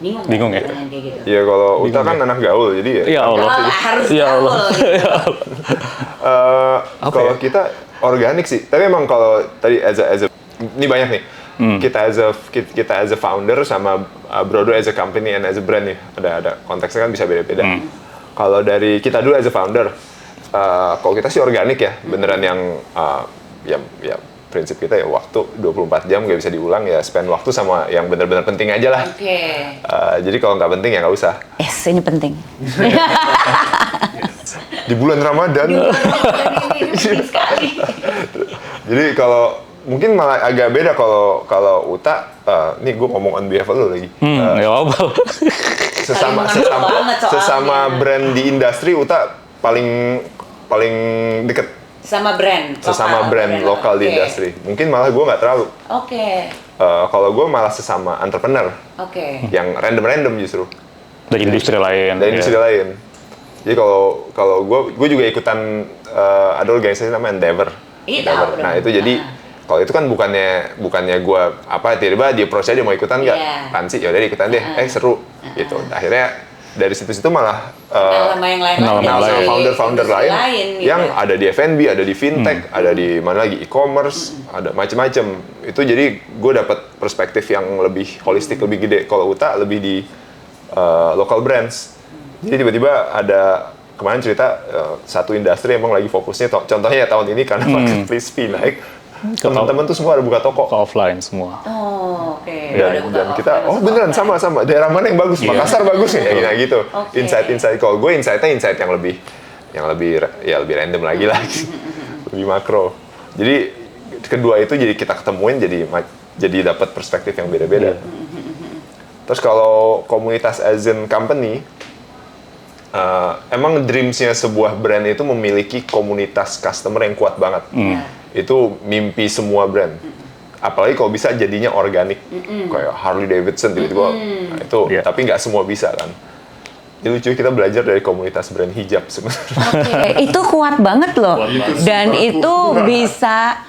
Bingung ya? dengan kayak gitu? Ya kalau Uta kan anak gaul, jadi Ya Allah. Oh, harus Ya Allah. gaul, gitu. Ya Allah. Apa kalau ya? kita organik sih. Tapi emang kalau tadi as a ini banyak nih. Kita as a founder sama Brodo as a company and as a brand nih. Ada konteksnya kan bisa beda-beda. Kalau dari kita dulu as a founder, kalau kita sih organik ya, beneran yang ya prinsip kita ya waktu 24 jam nggak bisa diulang, ya spend waktu sama yang bener-bener penting aja lah. Oke. Jadi kalau nggak penting ya nggak usah. Yes, ini penting. Di bulan Ramadan. Ini penting sekali. Jadi kalau mungkin malah agak beda kalau Uta, nih gue ngomong on behalf lu lagi. Ya apa? Sesama Saling mengenal banget soalnya. sesama brand di industri Uta paling deket. Sama brand lokal. Sesama brand lokal di Oke. industri. Mungkin malah gue nggak terlalu. Oke. Kalau gue malah sesama entrepreneur Oke. yang random justru Dari industri lain. dari ya. industri lain. Jadi kalau gue juga ikutan ada organisasi namanya Endeavor. Iya, Endeavor. tahu Nah dong. itu jadi kalau itu kan bukannya gue tiba-tiba dia approach aja mau ikutan nggak? Iya. Pansi, yaudah ikutan deh. Seru gitu. Akhirnya dari situ malah Sama yang lain kenal kenal lain. sama founder-founder lain, gitu. yang ada di F&B, ada di fintech, ada di mana lagi e-commerce, ada macem-macem. Itu jadi gue dapat perspektif yang lebih holistik, lebih gede. Kalau Uta lebih di local brands. Jadi tiba-tiba ada kemarin cerita satu industri emang lagi fokusnya, contohnya ya tahun ini karena marketplace fee naik, teman-teman tuh semua ada buka toko. Ke offline semua. Oh, oke. Dan kita, beneran sama daerah mana yang bagus, Iya. Makassar bagus ya, gitu. Oke. Insight kalau gue insight yang lebih random lagi lah, lebih makro. Jadi kedua itu jadi kita ketemuin jadi dapat perspektif yang beda-beda. Terus kalau komunitas as in company, emang dreams-nya sebuah brand itu memiliki komunitas customer yang kuat banget. Itu mimpi semua brand. Apalagi kalau bisa jadinya organik, kayak Harley Davidson tiba-tiba, nah itu. Iya. Tapi nggak semua bisa kan. Jadi lucu, kita belajar dari komunitas brand hijab sebenarnya. Oke, itu kuat banget loh. Dan itu bisa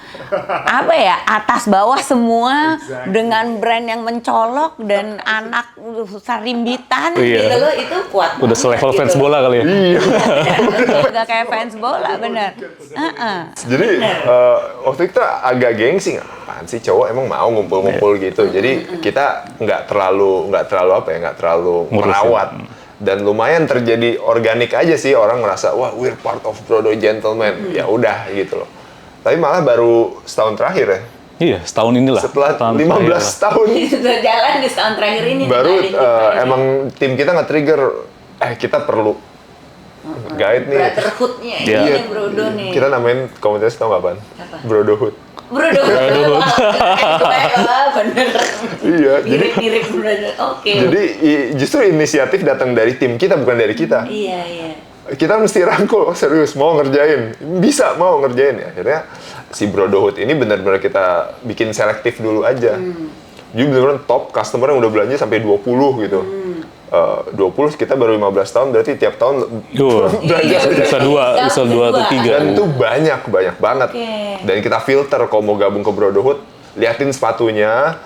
apa ya, atas bawah semua dengan brand yang mencolok dan anak sarimbitan Iya. gitu loh, itu kuat. Udah banget selevel gitu. fans bola kali ya. Udah kayak fans bola, bener. Jadi waktu itu kita agak gengsi, apaan sih cowok emang mau ngumpul-ngumpul gitu. Jadi kita nggak terlalu Ngurusin. merawat. Dan lumayan terjadi organik aja sih, orang merasa wah we're part of Brodo Gentleman. Ya udah gitu loh. Tapi malah baru setahun terakhir ya. Iya, setahun inilah. Setelah Tahun 15 terakhir lah. tahun Sudah jalan di tahun terakhir ini. baru kita identify. emang tim kita nge-trigger kita perlu guide nih. Brotherhood-nya Iya. ini yang Brodo nih. Kita namain komunitas tau nggak, Ban? Apa? Brodohood. Brodo. Bener. Iya, jadi Mirip-mirip Brodo. Oke. jadi justru inisiatif datang dari tim kita, bukan dari kita. Iya, iya. Kita mesti rangkul, serius mau ngerjain, bisa mau ngerjain ya. Akhirnya si Brodohood ini benar-benar kita bikin selektif dulu aja. Jadi benar-benar top customer yang udah belanja sampai 20 gitu. 20 kita baru 15 tahun, berarti tiap tahun Iya, Bisa dua atau tiga. dan itu banyak banget. Oke. Dan kita filter kalau mau gabung ke Brodohood, liatin sepatunya,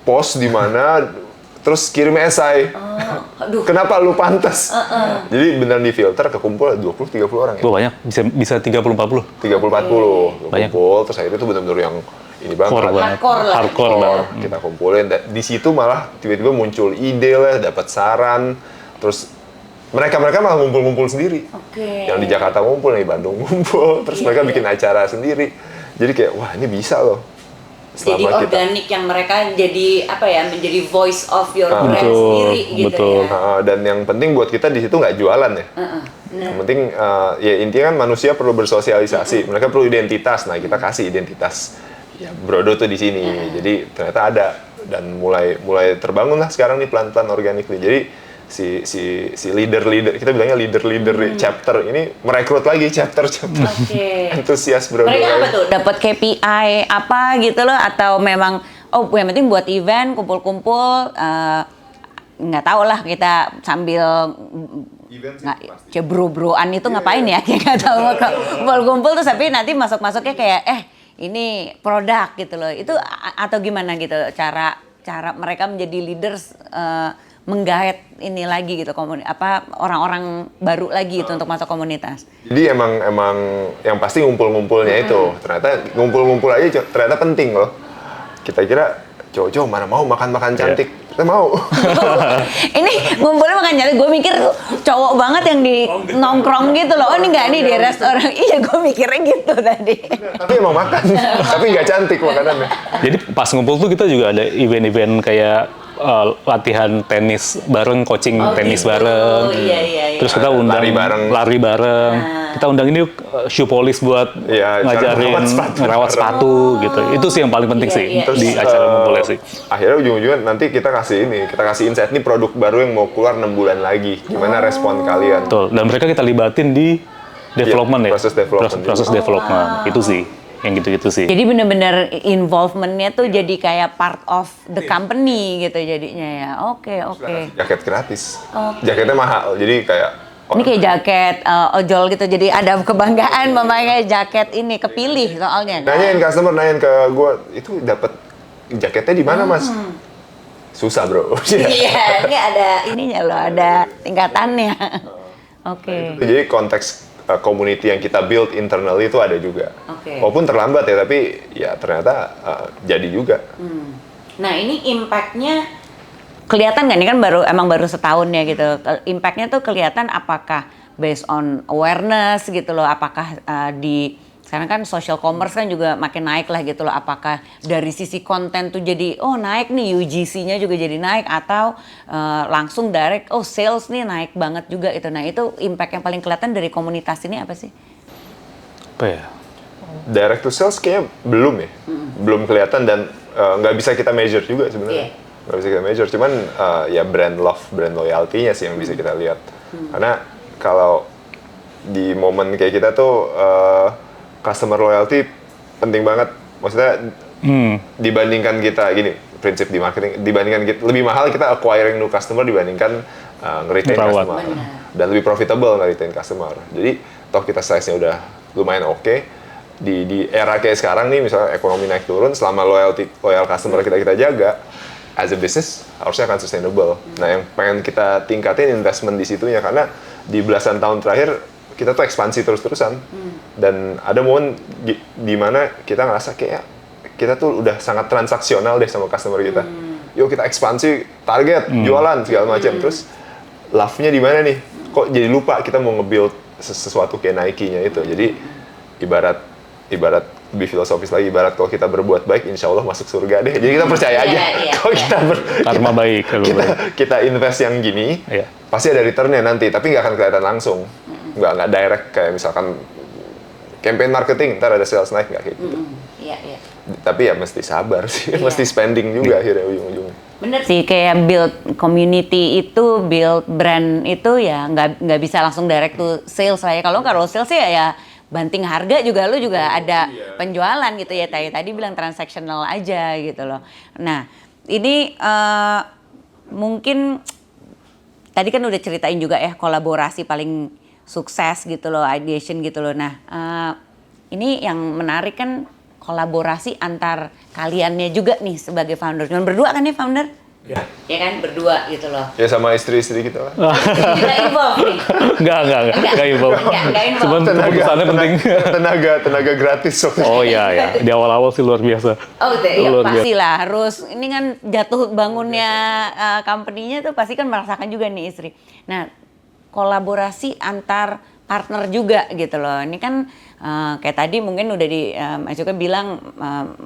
post di mana, terus kirim esai. Aduh. Kenapa lu pantas? Jadi beneran di filter, kekumpul 20-30 orang ya. Wah, banyak, bisa 30-40. 30-40 Banyak. kumpul, terus akhirnya itu benar-benar yang ini banget. Core banget. Hardcore lah. Hardcore banget. Kita kumpulin, di situ malah tiba-tiba muncul ide lah, dapat saran, terus mereka malah ngumpul-ngumpul sendiri. Oke. Yang di Jakarta ngumpul, yang di Bandung ngumpul, terus mereka bikin acara sendiri. Jadi kayak, wah ini bisa loh. Jadi Selama kita organik yang mereka jadi apa ya, menjadi voice of your brand Betul, sendiri gitu betul. ya. dan yang penting buat kita di situ nggak jualan ya. Yang penting ya intinya kan manusia perlu bersosialisasi. Mereka perlu identitas. Nah kita kasih identitas. Ya Brodo tuh di sini. Jadi ternyata ada dan mulai terbangun lah sekarang nih pelan-pelan organik nih. Jadi si leader kita bilangnya leader chapter ini merekrut lagi chapter. Oke. Antusias Brodo. Mereka apa tuh? Dapat KPI apa gitu loh, atau memang yang penting buat event kumpul-kumpul, nggak tahu lah kita sambil cebro-broan itu ngapain ya? Kayak nggak tahu kumpul-kumpul terus tapi nanti masuknya kayak ini produk gitu loh. Itu atau gimana gitu cara mereka menjadi leaders menggait ini lagi gitu orang-orang baru lagi gitu untuk masuk komunitas. Jadi emang yang pasti ngumpul-ngumpulnya itu. Ternyata ngumpul-ngumpul aja ternyata penting loh. Kita kira cowok-cowok mana mau makan-makan cantik. Kita mau. Ini ngumpulnya makan cantik, gue mikir cowok banget yang di nongkrong gitu loh. Oh ini nggak nih di restoran. Iya gue mikirnya gitu tadi. Tapi emang makan. Tapi nggak cantik makanannya. Jadi pas ngumpul tuh kita juga ada event-event kayak latihan tenis bareng, coaching tenis gitu. bareng. Iya. Terus kita undang lari bareng. Kita undang ini shoe polish buat ngajarin ngerawat sepatu gitu. Itu sih yang paling penting sih di acara ngumpulnya sih. Akhirnya ujung-ujungnya nanti kita kasih insight nih produk baru yang mau keluar 6 bulan lagi. Gimana respon kalian? Betul. Dan mereka kita libatin di development proses development. Proses development. Itu sih. Yang gitu-gitu sih. Jadi benar-benar involvementnya tuh jadi kayak part of the company gitu jadinya ya. Oke. Jaket gratis. Jaketnya mahal. Jadi kayak ini kayak jaket ojol gitu, jadi ada kebanggaan memakai jaket ini, kepilih soalnya. Nanyain ke gue, itu dapat jaketnya di mana mas? Susah bro. Iya, ini ada ininya loh, ada tingkatannya. Oke. Jadi konteks community yang kita build internally itu ada juga. Oke. Walaupun terlambat ya, tapi ya ternyata jadi juga. Nah ini impact-nya kelihatan nggak? Ini kan baru setahun ya gitu. Impact-nya tuh kelihatan apakah based on awareness gitu loh, apakah sekarang kan social commerce kan juga makin naik lah gitu loh, apakah dari sisi konten tuh jadi naik nih, UGC-nya juga jadi naik, atau langsung direct sales nih naik banget juga itu. Nah itu impact yang paling kelihatan dari komunitas ini apa sih? Apa ya? Direct to sales kayaknya belum ya, belum kelihatan dan nggak bisa kita measure juga sebenarnya. Nggak bisa kita measure, cuman ya brand love, brand loyalty-nya sih yang bisa kita lihat. Karena kalau di momen kayak kita tuh customer loyalty penting banget. Maksudnya dibandingkan kita gini, prinsip di marketing, dibandingkan kita, lebih mahal kita acquiring new customer dibandingkan nge-retain customer. Dan lebih profitable nge-retain customer. Jadi toh kita size-nya udah lumayan oke. Di era kayak sekarang nih, misalnya ekonomi naik turun, selama loyal customer kita jaga, as a business harusnya akan sustainable. Nah, yang pengen kita tingkatin investment di situnya, karena di belasan tahun terakhir kita tuh ekspansi terus-terusan. Dan ada momen di mana kita ngerasa kayak kita tuh udah sangat transaksional deh sama customer kita. Yuk kita ekspansi, target, jualan segala macam. Terus love-nya di mana nih? Kok jadi lupa kita mau nge-build sesuatu kayak Nike-nya itu. Jadi ibarat lebih filosofis lagi, ibarat kalau kita berbuat baik, insya Allah masuk surga deh. Jadi kita percaya aja. Kalau karma baik. Kita invest yang gini, pasti ada returnnya nanti. Tapi nggak akan kelihatan langsung. Nggak direct kayak misalkan campaign marketing, ntar ada sales naik, nggak kayak gitu. Tapi ya mesti sabar sih, mesti spending juga akhirnya ujung-ujungnya. Bener sih, kayak build community itu, build brand itu ya nggak bisa langsung direct to sales lah ya. Kalau sales ya banting harga juga, lu juga ada penjualan gitu ya. Tadi bilang transactional aja gitu loh. Nah ini mungkin tadi kan udah ceritain juga ya kolaborasi paling sukses gitu loh, ideation gitu loh. Nah ini yang menarik kan kolaborasi antar kaliannya juga nih sebagai founder. Cuman berdua kan nih founder? Ya kan, berdua gitu loh. Ya sama istri-istri gitu lah. Kita involve nih? Enggak involve. Cuman keputusannya penting. Tenaga gratis. Oh iya. Di awal-awal sih luar biasa. Oh ya pastilah harus. Ini kan jatuh bangunnya company-nya tuh pasti kan merasakan juga nih istri. Nah kolaborasi antar partner juga gitu loh. Ini kan kayak tadi mungkin udah Mas Yuka bilang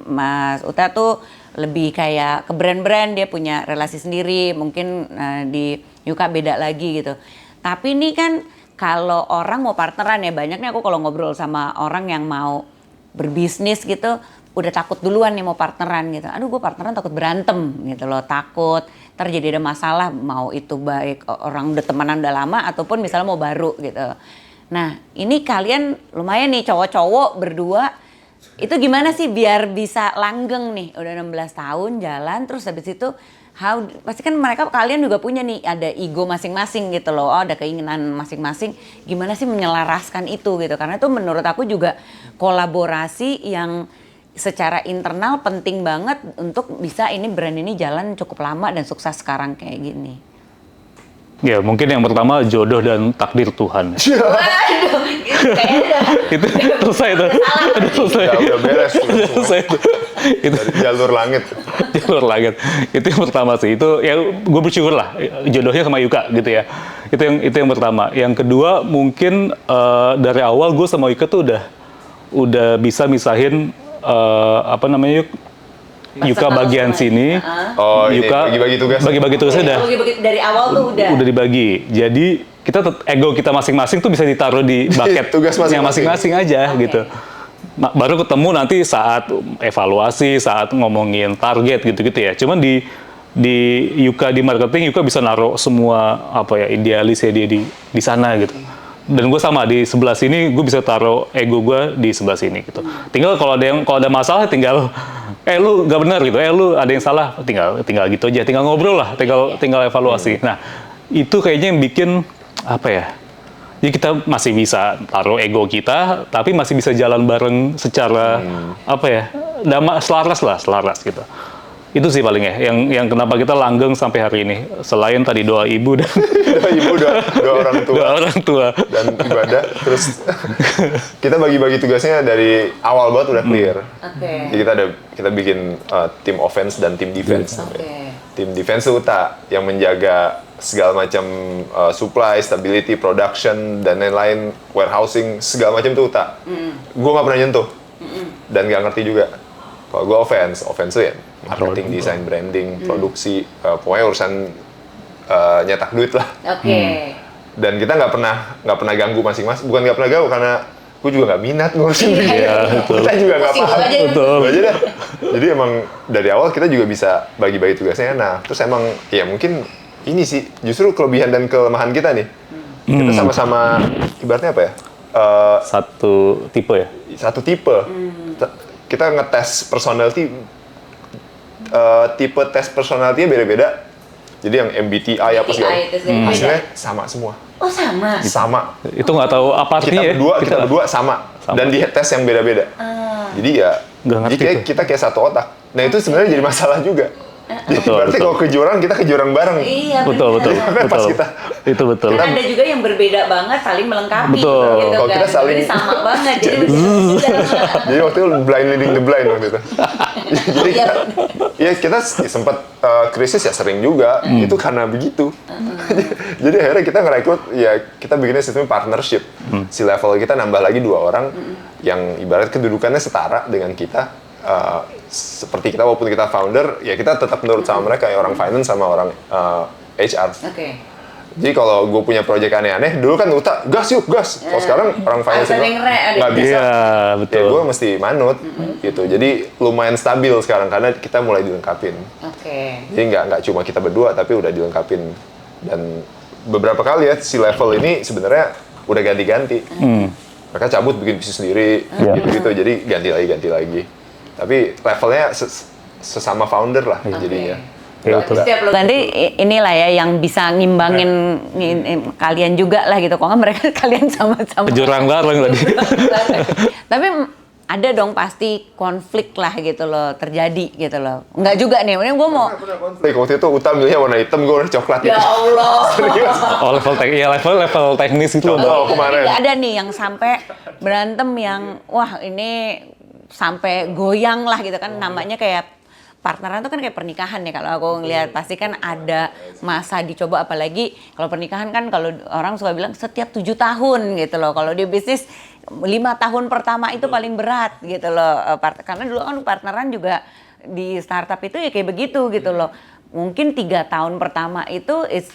Mas Uta tuh lebih kayak ke brand-brand, dia punya relasi sendiri, mungkin di Yuka beda lagi gitu. Tapi ini kan kalau orang mau partneran ya, banyaknya aku kalau ngobrol sama orang yang mau berbisnis gitu, udah takut duluan nih mau partneran gitu. Aduh gue partneran takut berantem gitu loh, takut terjadi ada masalah, mau itu baik orang udah temenan udah lama ataupun misalnya mau baru gitu. Nah ini kalian lumayan nih cowok-cowok berdua, itu gimana sih biar bisa langgeng nih, udah 16 tahun jalan, terus habis itu pasti kan kalian juga punya nih, ada ego masing-masing gitu loh, ada keinginan masing-masing, gimana sih menyelaraskan itu gitu, karena itu menurut aku juga kolaborasi yang secara internal penting banget untuk bisa ini brand ini jalan cukup lama dan sukses sekarang kayak gini. Ya mungkin yang pertama jodoh dan takdir Tuhan. Waduh, gitu kayaknya. Itu selesai itu. Udah selesai. Udah beres. Udah selesai itu. Itu Dari jalur langit. jalur langit. Itu yang pertama sih. Itu ya gue bersyukur lah jodohnya sama Yuka gitu ya. Itu yang pertama. Yang kedua mungkin dari awal gue sama Yuka tuh udah bisa misahin apa namanya Yuka bagian sini, Oh, ini Yuka bagi-bagi tugas. Bagi-bagi tugasnya udah Bagi-bagi dari awal tuh udah dibagi. Jadi kita ego kita masing-masing tuh bisa ditaruh di bucket Tugas yang masing-masing. masing-masing aja Oke. gitu. Baru ketemu nanti saat evaluasi, saat ngomongin target gitu-gitu ya. Cuman di Yuka di marketing, Yuka bisa naruh semua apa ya idealis ya dia di sana gitu. Dan gue sama di sebelah sini, gue bisa taruh ego gue di sebelah sini gitu. Tinggal kalau ada masalah tinggal lu gak benar gitu, lu ada yang salah, tinggal gitu aja, tinggal ngobrol lah, tinggal evaluasi. Nah itu kayaknya yang bikin apa ya? Jadi kita masih bisa taruh ego kita, tapi masih bisa jalan bareng secara apa ya? Selaras gitu. Itu sih paling ya, yang kenapa kita langgeng sampai hari ini. Selain tadi doa ibu dan Ibu dua orang tua. doa orang tua. Dan ibadah, terus kita bagi-bagi tugasnya dari awal banget udah clear. Oke. Jadi kita bikin tim offense dan tim defense. Oke. Tim defense itu Uta yang menjaga segala macam supply, stability, production dan lain-lain, warehousing segala macam itu Uta. Gue nggak pernah nyentuh dan nggak ngerti juga. Kalau gue offense tuh ya marketing, design, branding, produksi, pokoknya urusan nyetak duit lah. Oke. Dan kita nggak pernah ganggu masing-masing. Bukan nggak pernah ganggu karena gue juga nggak minat ngurusin Iya, dia. betul. Kita juga nggak Pusing paham. aja. Betul. Gitu aja dah. Jadi emang dari awal kita juga bisa bagi-bagi tugasnya. Nah, terus emang ya mungkin ini sih justru kelebihan dan kelemahan kita nih. Kita sama-sama ibaratnya apa ya? Satu tipe ya. Satu tipe. Kita ngetes personality, tipe tes personality beda-beda. Jadi yang MBTI apa segala, MBTI itu sendiri beda. hasilnya sama semua. Oh sama. Sama. Itu nggak tahu apa artinya ya. Kita berdua sama. Dan di tes yang beda-beda. Jadi ya, Nggak ngerti jadi tuh. kita kayak satu otak. Nah itu sebenarnya jadi masalah juga. Jadi Betul, berarti betul. kalau kejuaraan kita kejuaraan bareng. Iya Betul, betul, benar. Pas betul. kita- Itu betul. Kan ada juga yang berbeda banget saling melengkapi Betul. gitu Kalau kan. kita saling- Jadi sama banget jadi benar. Jadi waktu itu blind leading the blind waktu itu. Jadi Iya. kita sempat krisis ya sering juga. Itu karena begitu. Jadi akhirnya kita ngerekrut ya kita bikinnya sistem partnership. Si level kita nambah lagi 2 orang yang ibarat kedudukannya setara dengan kita. Seperti kita walaupun kita founder ya kita tetap menurut sama mereka ya orang finance sama orang HR. Oke. Jadi kalau gue punya project aneh-aneh, dulu kan Uta, gas yuk, gas. Kalau sekarang orang finance Harus ada yang nggak bisa. Iya, betul. Ya gue mesti manut, gitu. Jadi lumayan stabil sekarang, karena kita mulai dilengkapin. Oke. Jadi nggak cuma kita berdua, tapi udah dilengkapin. Dan beberapa kali ya, si level ini sebenarnya udah ganti-ganti. Mereka cabut bikin bisnis sendiri, gitu-gitu. Jadi ganti lagi. Tapi levelnya sesama founder lah jadinya. Iya, betul. Setiap lo ganti inilah ya yang bisa ngimbangin kalian juga lah gitu. Kok nggak mereka kalian sama-sama. Jurang bareng tadi. Tapi ada dong pasti konflik lah gitu loh terjadi gitu loh. Enggak juga nih, ini gue mau. Pernah konflik. Waktu itu Uta milihnya warna hitam, gue warna coklat. Ya Allah. Oh level teknis itu. Contoh kemarin. Nggak ada nih yang sampai berantem yang wah ini sampai goyang lah gitu kan, namanya kayak partneran tuh kan kayak pernikahan ya kalau aku ngelihat pasti kan ada masa dicoba, apalagi kalau pernikahan kan kalau orang suka bilang setiap 7 tahun gitu loh, kalau di bisnis 5 tahun pertama itu paling berat gitu loh, karena dulu kan partneran juga di startup itu ya kayak begitu gitu loh, mungkin 3 tahun pertama itu is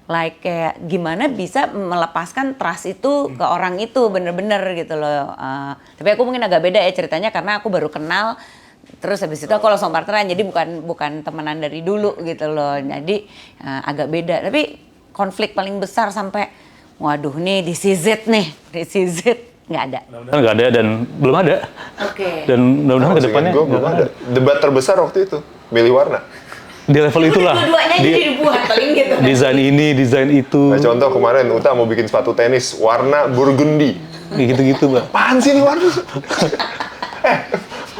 like kayak gimana bisa melepaskan trust itu ke orang itu bener-bener gitu loh. Tapi aku mungkin agak beda ya ceritanya karena aku baru kenal. Terus habis itu aku langsung partneran, jadi bukan temenan dari dulu gitu loh. Jadi agak beda. Tapi konflik paling besar sampai, waduh nih this is it nggak ada. Mudah-mudahan nggak ada dan belum ada. Oke. Dan mudah-mudahan ke depannya Gue belum ada. Debat terbesar waktu itu, milih warna. di level itulah. Dua-duanya jadi dibuat paling gitu. Desain ini, desain itu. Nah, contoh kemarin Uta mau bikin sepatu tenis warna burgundy. Gitu-gitu, Mbak. Apaan sih ini warna?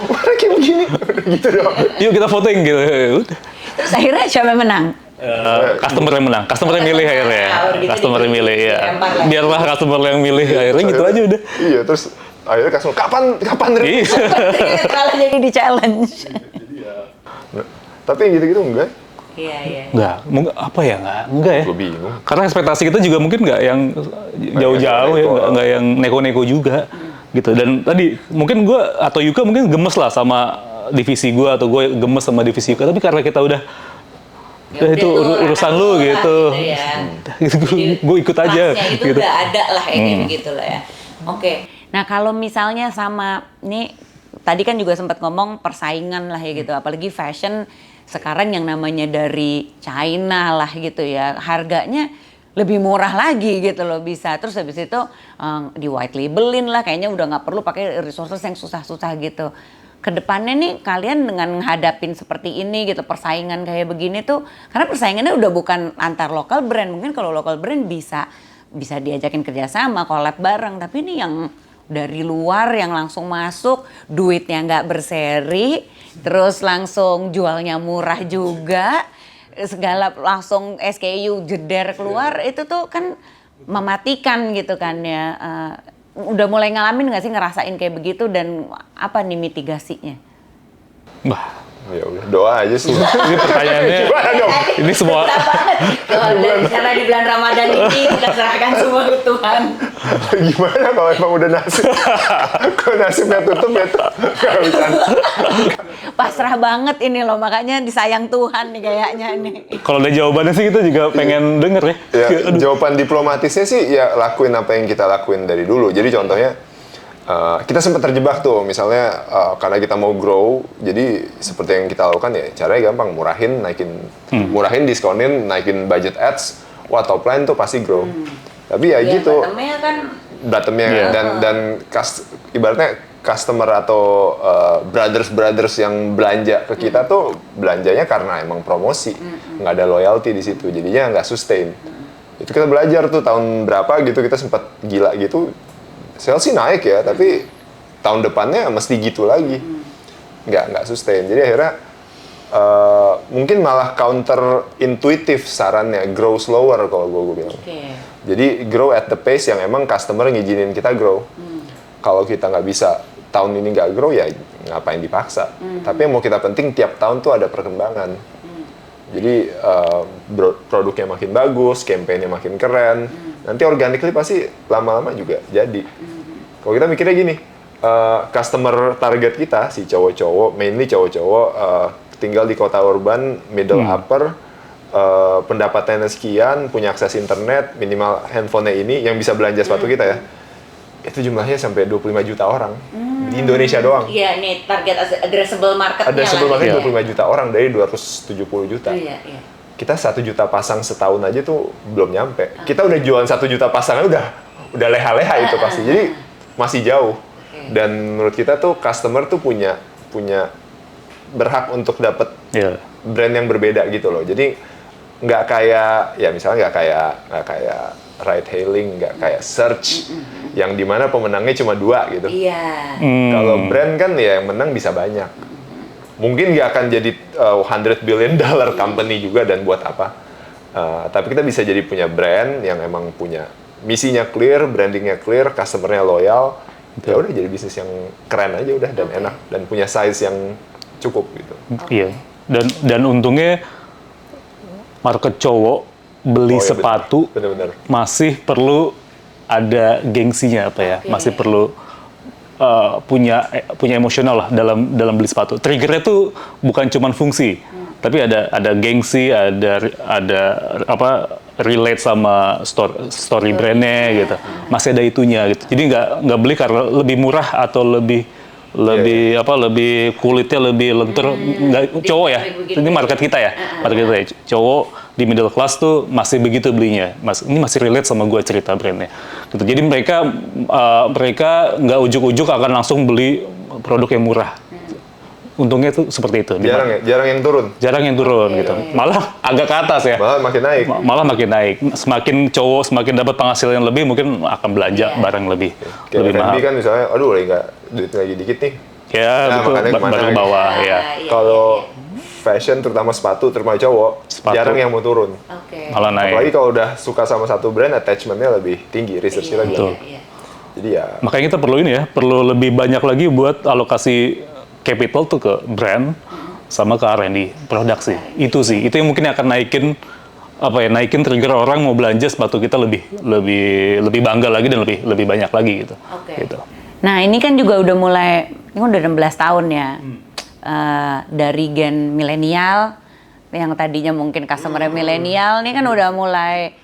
Warna kayak begini. Udah gitu doang. Yuk kita voting gitu. Udah. Terus akhirnya siapa yang menang? Customer yang menang, customer yang milih akhirnya. Gitu Customer yang milih ya. dilempar lah. Biarlah customer yang milih akhirnya gitu aja udah. Iya, terus akhirnya customer, kapan rilis? Iya. Malah jadi di challenge. Nah, tapi yang gitu-gitu enggak. Iya. Enggak, apa ya enggak ya. Gue bingung. Karena ekspektasi kita juga mungkin nggak yang jauh-jauh ya, nggak yang neko-neko juga gitu. Dan tadi mungkin gue atau Yuka mungkin gemes lah sama divisi gue atau gue gemes sama divisi Yuka. Tapi karena kita udah Ya itu urusan lu gitu. Gitu gue ikut aja. Itu Gitu. udah ada lah kayak gitu lah ya. Oke. Nah kalau misalnya sama nih tadi kan juga sempat ngomong persaingan lah ya gitu. Apalagi fashion sekarang yang namanya dari China lah gitu ya, harganya lebih murah lagi gitu loh bisa. Terus habis itu di white labelin lah, kayaknya udah nggak perlu pakai resources yang susah-susah gitu. Kedepannya nih kalian dengan menghadapin seperti ini gitu, persaingan kayak begini tuh, karena persaingannya udah bukan antar lokal brand. Mungkin kalau lokal brand bisa diajakin kerjasama, collab bareng, tapi ini yang dari luar yang langsung masuk, duitnya nggak berseri, terus langsung jualnya murah juga, segala langsung SKU jeder keluar, itu tuh kan mematikan gitu kan ya. Udah mulai ngalamin nggak sih ngerasain kayak begitu dan apa nih mitigasinya? Bah, Ya udah, doa aja sih. ini pertanyaannya Gimana dong? ini semua Karena di bulan Ramadan ini kita serahkan semua ke Tuhan. Gimana kalau emang udah nasib? Kalau nasibnya tutup ya tuh nggak bisa. Pasrah banget ini loh, makanya disayang Tuhan nih kayaknya nih. kalau ada jawabannya sih kita juga pengen denger ya. Ya, jawaban diplomatisnya sih ya lakuin apa yang kita lakuin dari dulu. Jadi contohnya kita sempat terjebak tuh, misalnya karena kita mau grow, jadi seperti yang kita lakukan ya caranya gampang, murahin, diskonin, naikin budget ads, wah top line tuh pasti grow. Tapi ya gitu. Bottomnya kan Bottomnya dan ibaratnya customer atau brothers yang belanja ke kita tuh belanjanya karena emang promosi, nggak ada loyalty di situ, jadinya nggak sustain. Itu kita belajar tuh tahun berapa gitu, kita sempat gila gitu. Sales sih naik ya, tapi tahun depannya mesti gitu lagi, nggak sustain. Jadi akhirnya mungkin malah counter intuitif sarannya, grow slower kalau gue bilang. Jadi grow at the pace yang emang customer ngizinin kita grow. Kalau kita nggak bisa tahun ini nggak grow ya ngapain dipaksa. Tapi yang mau kita penting tiap tahun tuh ada perkembangan. Jadi produknya makin bagus, campaign-nya makin keren. Nanti organically pasti lama-lama juga jadi. Kalau kita mikirnya gini, customer target kita si cowok-cowok, mainly cowok-cowok, tinggal di kota urban, middle upper, pendapatannya sekian, punya akses internet, minimal handphonenya ini yang bisa belanja sepatu kita ya. Itu jumlahnya sampai 25 juta orang di Indonesia doang. Iya, nih target addressable market-nya Ada sebelum lah. market 25 juta orang dari 270 juta. Iya. Kita 1 juta pasang setahun aja tuh belum nyampe. Kita udah jualan 1 juta pasangan udah leha-leha itu pasti. Jadi masih jauh. Dan menurut kita tuh customer tuh punya berhak untuk dapat brand yang berbeda gitu loh. Jadi nggak kayak ya misalnya nggak kayak ride hailing, nggak kayak search yang dimana pemenangnya cuma 2 gitu. Iya. Kalau brand kan ya yang menang bisa banyak. Mungkin nggak akan jadi $100 billion company juga dan buat apa. Tapi kita bisa jadi punya brand yang emang punya misinya clear, brandingnya clear, customernya loyal. Ya udah jadi bisnis yang keren aja udah dan enak dan punya size yang cukup gitu. Iya. Dan untungnya market cowok beli sepatu bener. masih perlu ada gengsinya apa ya? Masih perlu punya emosional lah dalam beli sepatu. Triggernya tuh bukan cuma fungsi, tapi ada gengsi, ada apa relate sama story brandnya gitu. Masih ada itunya gitu. Jadi nggak beli karena lebih murah atau lebih kulitnya lebih lentur. Nggak cowok ya. Ini market kita ya. Market kita ya. Cowok di middle class tuh masih begitu belinya. Ini masih relate sama gue cerita brandnya. Gitu. Jadi mereka nggak ujuk-ujuk akan langsung beli produk yang murah. Untungnya tuh seperti itu. Jarang yang turun. Jarang yang turun gitu. Malah agak ke atas ya. Malah makin naik. Semakin cowok semakin dapat penghasilan lebih, mungkin akan belanja barang lebih mahal. Kayak kan misalnya, aduh duit lagi dikit nih. Ya, nah, betul. Makanya kemana Baru gitu. bawah ya. Kalau fashion, terutama sepatu, terutama cowok, Sepatu. jarang yang mau turun. Oke. Malah naik. Apalagi kalau udah suka sama satu brand, attachment-nya lebih tinggi, research kita Betul. juga. Jadi ya, Makanya kita perlu ini ya, perlu lebih banyak lagi buat alokasi capital tuh ke brand sama ke R&D, produksi. Itu sih, itu yang mungkin akan naikin trigger orang mau belanja sepatu kita lebih bangga lagi dan lebih banyak lagi gitu. Oke. Gitu. Nah ini kan juga udah mulai, ini udah 16 tahun ya, dari gen milenial, yang tadinya mungkin customer milenial, ini kan udah mulai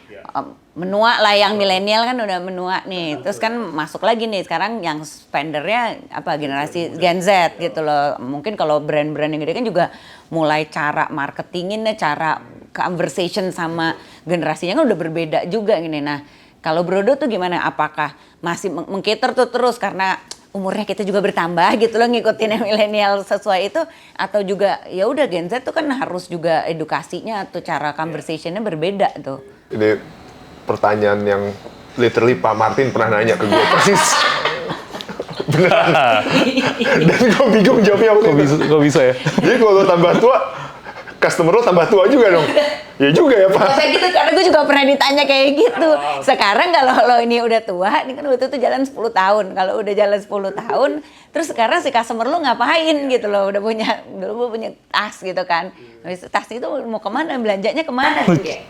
menua lah, yang milenial kan udah menua nih, terus kan masuk lagi nih sekarang yang spendernya generasi Gen Z gitu loh. Mungkin kalau brand-brand yang gede kan juga mulai cara marketinginnya, cara conversation sama generasinya kan udah berbeda juga gini. Nah kalau Brodo tuh gimana? Apakah masih mengcater tuh terus karena umurnya kita juga bertambah gitu loh, ngikutin yang milenial sesuai itu, atau juga ya udah Gen Z tuh kan harus juga edukasinya atau cara conversationnya berbeda tuh. ini pertanyaan yang literally Pak Martin pernah nanya ke gue persis. Beneran. Dan gue bingung jawabnya waktu itu. Kok bisa ya? Jadi kalau lo tambah tua, customer lo tambah tua juga dong. Ya juga ya Pak. Kayak gitu, karena gue juga pernah ditanya kayak gitu. Sekarang kalau lo ini udah tua, ini kan waktu itu jalan 10 tahun. Kalau udah jalan 10 tahun, terus sekarang si customer lo ngapain gitu loh. Udah punya, dulu gue punya tas gitu kan. Habis itu tas itu mau kemana, belanjanya kemana gitu ya.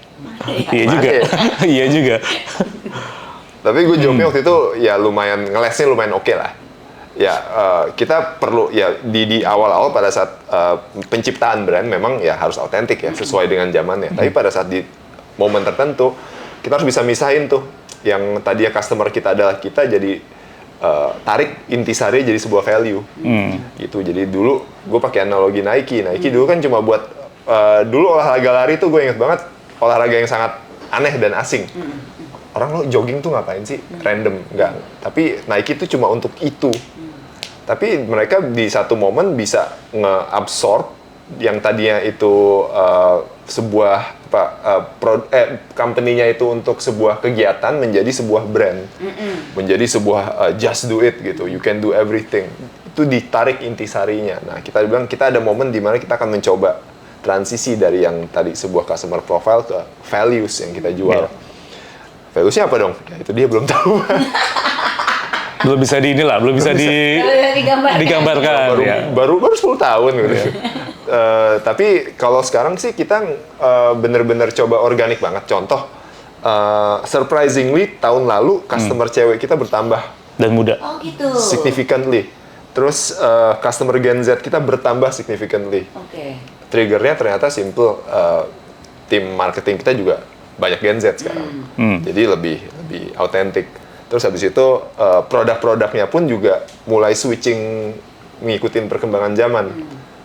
Iya juga. Iya juga. Tapi gue jawabnya waktu itu ya lumayan, ngelesnya lumayan oke lah. Ya kita perlu ya di awal-awal pada saat penciptaan brand memang ya harus autentik ya, sesuai dengan zamannya. Tapi pada saat di momen tertentu kita harus bisa misahin tuh yang tadinya customer kita adalah kita, jadi tarik intisari jadi sebuah value gitu. Jadi dulu gue pakai analogi Nike dulu kan cuma buat dulu olahraga lari tuh gue inget banget, olahraga yang sangat aneh dan asing. Orang lo jogging tuh ngapain sih? Random, enggak. Tapi Nike itu cuma untuk itu. Tapi mereka di satu momen bisa nge-absorb yang tadinya itu sebuah company-nya itu untuk sebuah kegiatan menjadi sebuah brand. Menjadi sebuah just do it gitu. You can do everything. Itu ditarik intisarinya. Nah, kita bilang kita ada momen di mana kita akan mencoba transisi dari yang tadi sebuah customer profile ke values yang kita jual. Values-nya apa dong? Ya, itu dia belum tahu. Belum bisa digambarkan. Baru 10 tahun gitu ya. Tapi kalau sekarang sih kita bener-bener coba organik banget. Contoh, surprisingly tahun lalu customer cewek kita bertambah. Dan muda. Oh gitu. Significantly. Terus customer Gen Z kita bertambah significantly. Oke. Triggernya ternyata simple. Tim marketing kita juga banyak Gen Z sekarang. Jadi lebih autentik. Terus habis itu produk-produknya pun juga mulai switching ngikutin perkembangan zaman.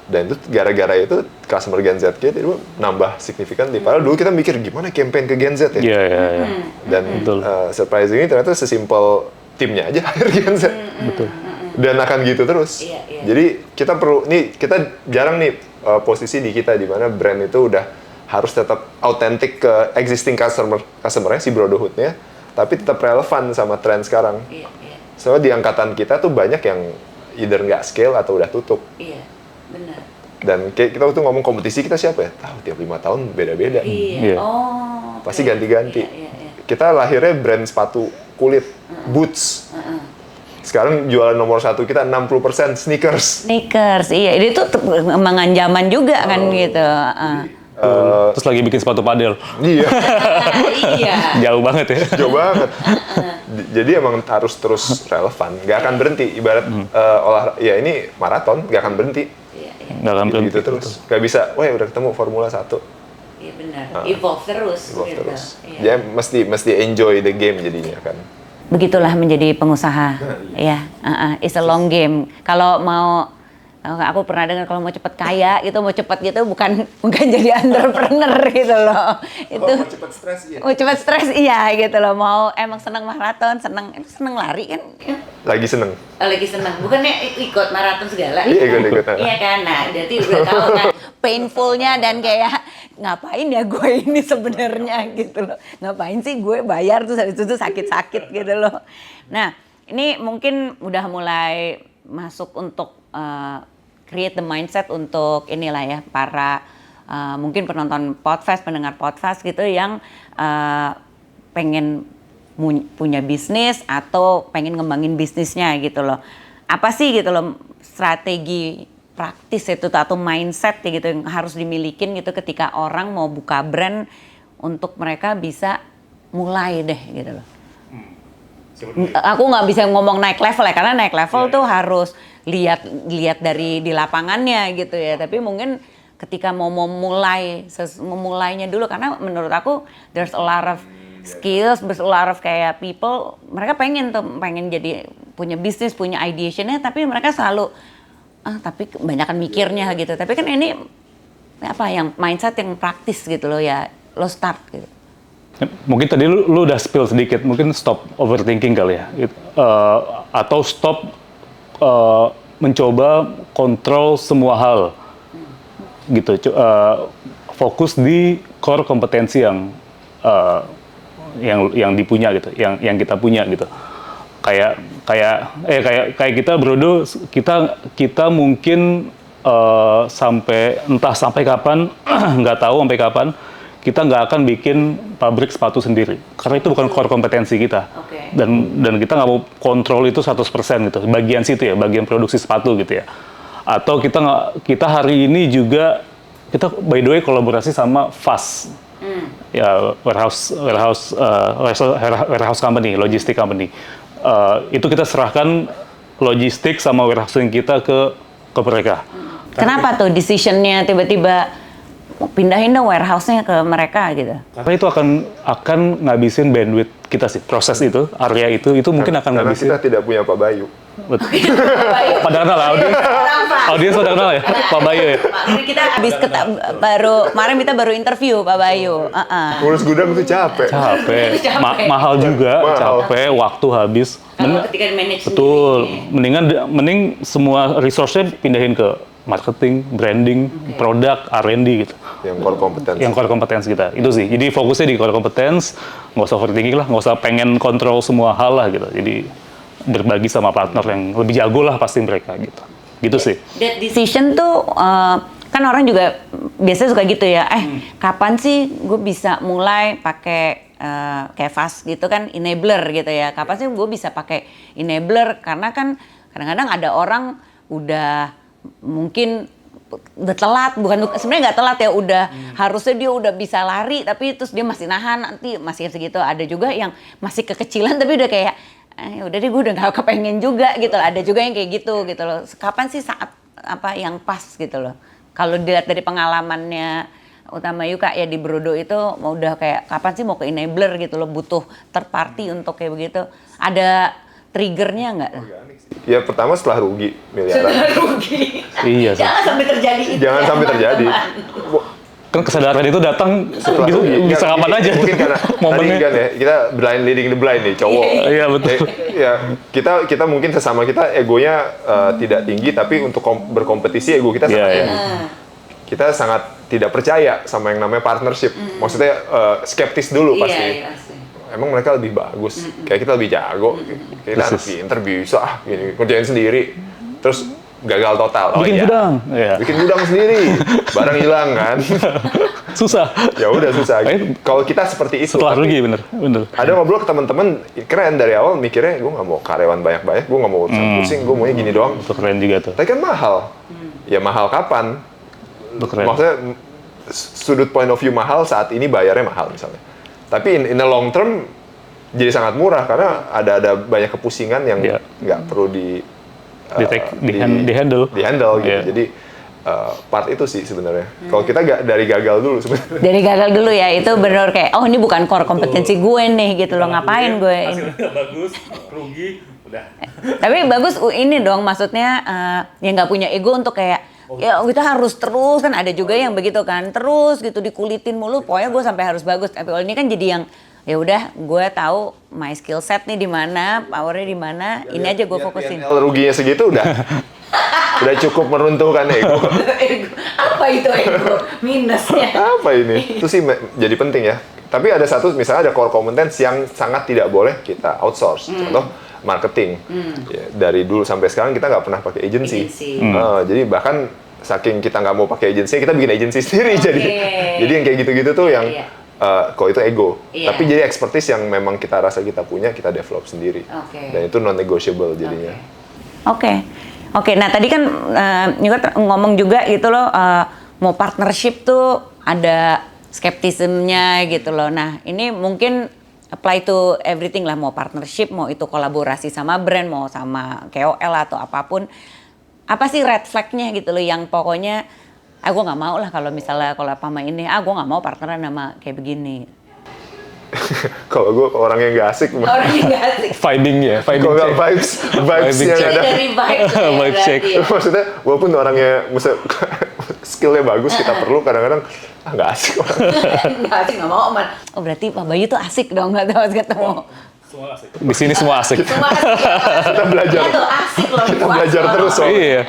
Dan itu gara-gara itu customer Gen Z kita itu nambah signifikan. Padahal dulu kita mikir gimana campaign ke Gen Z ya. Iya. Dan Betul. surprisingly ternyata sesimpel timnya aja hire Gen Z. Betul. Dan akan gitu terus. Iya. Jadi kita perlu kita jarang nih posisi di kita di mana brand itu udah harus tetap autentik ke existing customer-nya si Brodohood-nya, tapi tetap relevan sama tren sekarang. Iya. Soalnya di angkatan kita tuh banyak yang either nggak scale atau udah tutup. Iya, benar. Dan kayak kita tuh ngomong kompetisi kita siapa ya? Tahu tiap 5 tahun beda-beda. Iya. Oh. Pasti ganti-ganti. Iya. Kita lahirnya brand sepatu kulit, Boots. Sekarang jualan nomor 1 kita 60% sneakers. Sneakers, iya. Ini tuh perkembangan zaman juga kan gitu. Terus lagi bikin sepatu padel. Iya, Iya. Jauh banget ya. jauh banget. Jadi emang harus terus relevan, nggak akan berhenti. Ibarat ya ini maraton, nggak akan berhenti. Iya. Nggak akan berhenti. Gitu terus, nggak bisa. Wah, udah ketemu Formula 1. Iya benar. Evolve terus. Evolve gitu. terus. Iya. Jadi mesti enjoy the game jadinya kan. Begitulah menjadi pengusaha. Ya, it's a long game. Kalau mau, aku pernah dengar kalau mau cepet kaya gitu, mau cepet gitu bukan jadi entrepreneur gitu loh. Itu Mau cepet stres ya. mau cepet stres iya gitu loh. Mau emang seneng maraton, seneng lari kan? Lagi seneng. Lagi seneng. Bukannya ikut maraton segala? Iya, ikut. Iya kan, nah jadi udah tahu kan painfulnya dan kayak ngapain ya gue ini sebenarnya gitu loh. Ngapain sih gue bayar terus habis itu sakit-sakit gitu loh. Nah ini mungkin udah mulai masuk untuk create the mindset untuk inilah ya para mungkin penonton podcast, pendengar podcast gitu yang pengen punya bisnis atau pengen ngembangin bisnisnya gitu loh. Apa sih gitu loh strategi praktis itu atau mindset ya gitu yang harus dimilikin gitu ketika orang mau buka brand untuk mereka bisa mulai deh gitu loh. Aku nggak bisa ngomong naik level ya karena naik level tuh harus lihat dari di lapangannya gitu ya. Tapi mungkin ketika mau memulainya dulu karena menurut aku there's a lot of skills, there's a lot of kayak people mereka pengen jadi punya bisnis, punya ideationnya tapi mereka selalu tapi kebanyakan mikirnya gitu. Tapi kan ini apa yang mindset yang praktis gitu loh ya lo start gitu. Mungkin tadi lu udah spill sedikit, mungkin stop overthinking kali ya, atau stop mencoba kontrol semua hal, gitu. Fokus di core kompetensi yang dipunya gitu, yang kita punya gitu. Kayak kita Brodo, kita mungkin sampai kapan nggak tahu sampai kapan kita nggak akan bikin pabrik sepatu sendiri karena itu bukan core kompetensi kita. Dan kita nggak mau kontrol itu 100% gitu, bagian situ ya, bagian produksi sepatu gitu ya. Atau kita hari ini juga kita by the way kolaborasi sama FAS ya, warehouse company, logistik company. Itu kita serahkan logistik sama warehousing kita ke mereka. Kenapa tuh decisionnya tiba-tiba pindahin dong warehouse-nya ke mereka gitu? Karena itu akan ngabisin bandwidth kita sih, proses itu, area itu mungkin akan ngabisin. Karena kita tidak punya Pak Bayu. Pada kenal lah, audiens pada kenal ya, Pak Bayu ya. Kita habis kemarin kita baru interview Pak Bayu. Ngurus gudang itu capek. Mahal juga, capek, waktu habis. Kalau ketika manage betul, mending semua resource-nya pindahin ke marketing, branding, produk, R&D gitu. Yang core kompetensi kita. Itu sih. Jadi fokusnya di core competence, nggak usah overthinking lah, nggak usah pengen kontrol semua hal lah gitu. Jadi berbagi sama partner yang lebih jago lah pasti mereka gitu. Gitu sih. That decision tuh kan orang juga biasanya suka gitu ya. Kapan sih gue bisa mulai pakai kayak fast gitu kan enabler gitu ya. Kapan sih gue bisa pakai enabler karena kan kadang-kadang ada orang udah mungkin udah telat, sebenarnya nggak telat ya, udah harusnya dia udah bisa lari tapi terus dia masih nahan, nanti masih segitu. Ada juga yang masih kekecilan tapi udah kayak udah deh gue udah nggak kepengen juga gitu loh. Ada juga yang kayak gitu loh. Kapan sih saat apa yang pas gitu loh? Kalau dilihat dari pengalamannya utama Yuka ya di Brodo itu udah kayak kapan sih mau ke enabler gitu loh, butuh third party untuk kayak begitu. Ada triggernya nggak? Ya pertama setelah rugi miliaran. Iya. Jangan sampai terjadi itu. Jangan sampai terjadi. Kan kesadaran itu datang bisa kapan aja. Mungkin karena tadi kan ya kita blind leading the blind nih cowok. Iya betul. Ya kita mungkin sesama kita egonya tidak tinggi tapi untuk berkompetisi ego kita sangat tinggi. Kita sangat tidak percaya sama yang namanya partnership. Maksudnya skeptis dulu pasti. Iya. Emang mereka lebih bagus, kayak kita lebih jago, kita pinter bisa gini, kerjain sendiri, terus gagal total. Bikin gudang, bikin gudang sendiri, barang hilang kan, susah. Ya udah susah. Kalau kita seperti itu, setelah rugi bener. Ada ngobrol ke teman-teman, keren dari awal mikirnya gue nggak mau karyawan banyak-banyak, gue nggak mau pusing, gue maunya gini doang. Itu keren juga tuh. Tapi kan mahal, ya mahal kapan? Maksudnya sudut point of view mahal saat ini bayarnya mahal misalnya. Tapi in the long term jadi sangat murah karena ada banyak kepusingan yang nggak perlu di handle gitu. Jadi part itu sih sebenarnya. Kalau kita dari gagal dulu sebenarnya. Dari gagal dulu ya, itu benar kayak ini bukan core kompetensi gue nih gitu loh, ngapain gue ini. Bagus, rugi, udah. Tapi bagus ini dong, maksudnya yang nggak punya ego untuk kayak ya kita harus terus, kan ada juga yang begitu kan, terus gitu dikulitin mulu, pokoknya gue sampai harus bagus. Tapi kalau ini kan jadi yang ya udah gue tahu my skill set nih di mana, powernya di mana, ini aja gue fokusin. Ruginya segitu udah cukup meruntuhkan ego. Apa itu ego? Minusnya. Apa ini? Itu sih jadi penting ya. Tapi ada satu, misalnya ada core competence yang sangat tidak boleh kita outsource. Contoh, marketing. Ya, dari dulu sampai sekarang kita nggak pernah pakai agency. Jadi bahkan saking kita nggak mau pakai agency, kita bikin agency sendiri. Jadi yang kayak gitu-gitu tuh yang kok itu ego. Tapi jadi expertise yang memang kita rasa kita punya, kita develop sendiri. Dan itu non-negotiable jadinya. Oke. Nah tadi kan juga ngomong juga gitu loh, mau partnership tuh ada skeptismnya gitu loh. Nah ini mungkin apply to everything lah, mau partnership, mau itu kolaborasi sama brand, mau sama KOL atau apapun. Apa sih red flag-nya gitu loh yang pokoknya gue nggak mau lah kalau misalnya kalau sama ini, gue nggak mau partneran sama kayak begini. Kalau gue orangnya nggak asik. Orangnya nggak asik. Vibing Kalau nggak vibes-nya check. ada. Dari vibes ya, Vibe check. berarti. Maksudnya walaupun orangnya skillnya bagus, kita perlu kadang-kadang nggak asik orang. Nggak asik, nggak mau aman. Oh berarti Pak Bayu tuh asik dong, nggak tahu ketemu. Di sini semua asik. Semua asik. Kita belajar. Dia tuh asik loh. Kita belajar terus soalnya. Iya.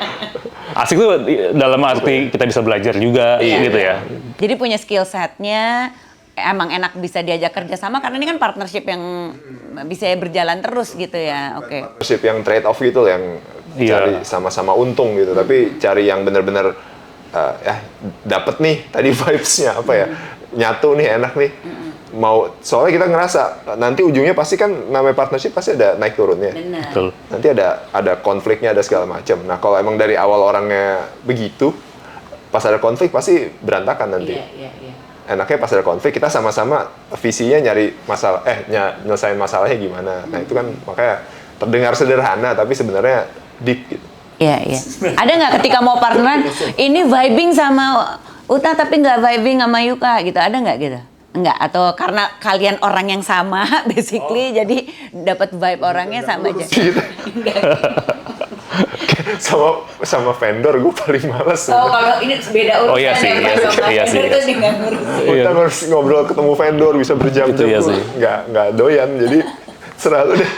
Asik tuh dalam arti kita bisa belajar juga gitu ya. Jadi punya skill setnya, emang enak bisa diajak kerja sama karena ini kan partnership yang bisa berjalan terus gitu ya. Oke. Partnership yang trade off gitu yang cari sama-sama untung gitu, tapi cari yang benar-benar dapet nih tadi vibes-nya apa ya, nyatu nih, enak nih. Soalnya kita ngerasa nanti ujungnya pasti kan namanya partnership pasti ada naik turunnya. Betul. Nanti ada konfliknya, ada segala macam. Nah kalau emang dari awal orangnya begitu, pas ada konflik pasti berantakan nanti. Iya. Enaknya pas ada konflik kita sama-sama visinya nyari masalah, nyelesain masalahnya gimana. Nah itu kan makanya terdengar sederhana tapi sebenarnya deep gitu. Iya. Ada nggak ketika mau partneran, ini vibing sama Uta tapi nggak vibing sama Yuka gitu, ada nggak gitu? Enggak, atau karena kalian orang yang sama basically jadi dapat vibe orangnya sama aja. sama vendor gue paling males. Oh kalau ini beda urusan. Oh iya sih, iya sih. Itu sih nggak ngurusin. Kita harus ngobrol ketemu vendor bisa berjam-jam, Iya sih. nggak doyan, jadi serah lu deh.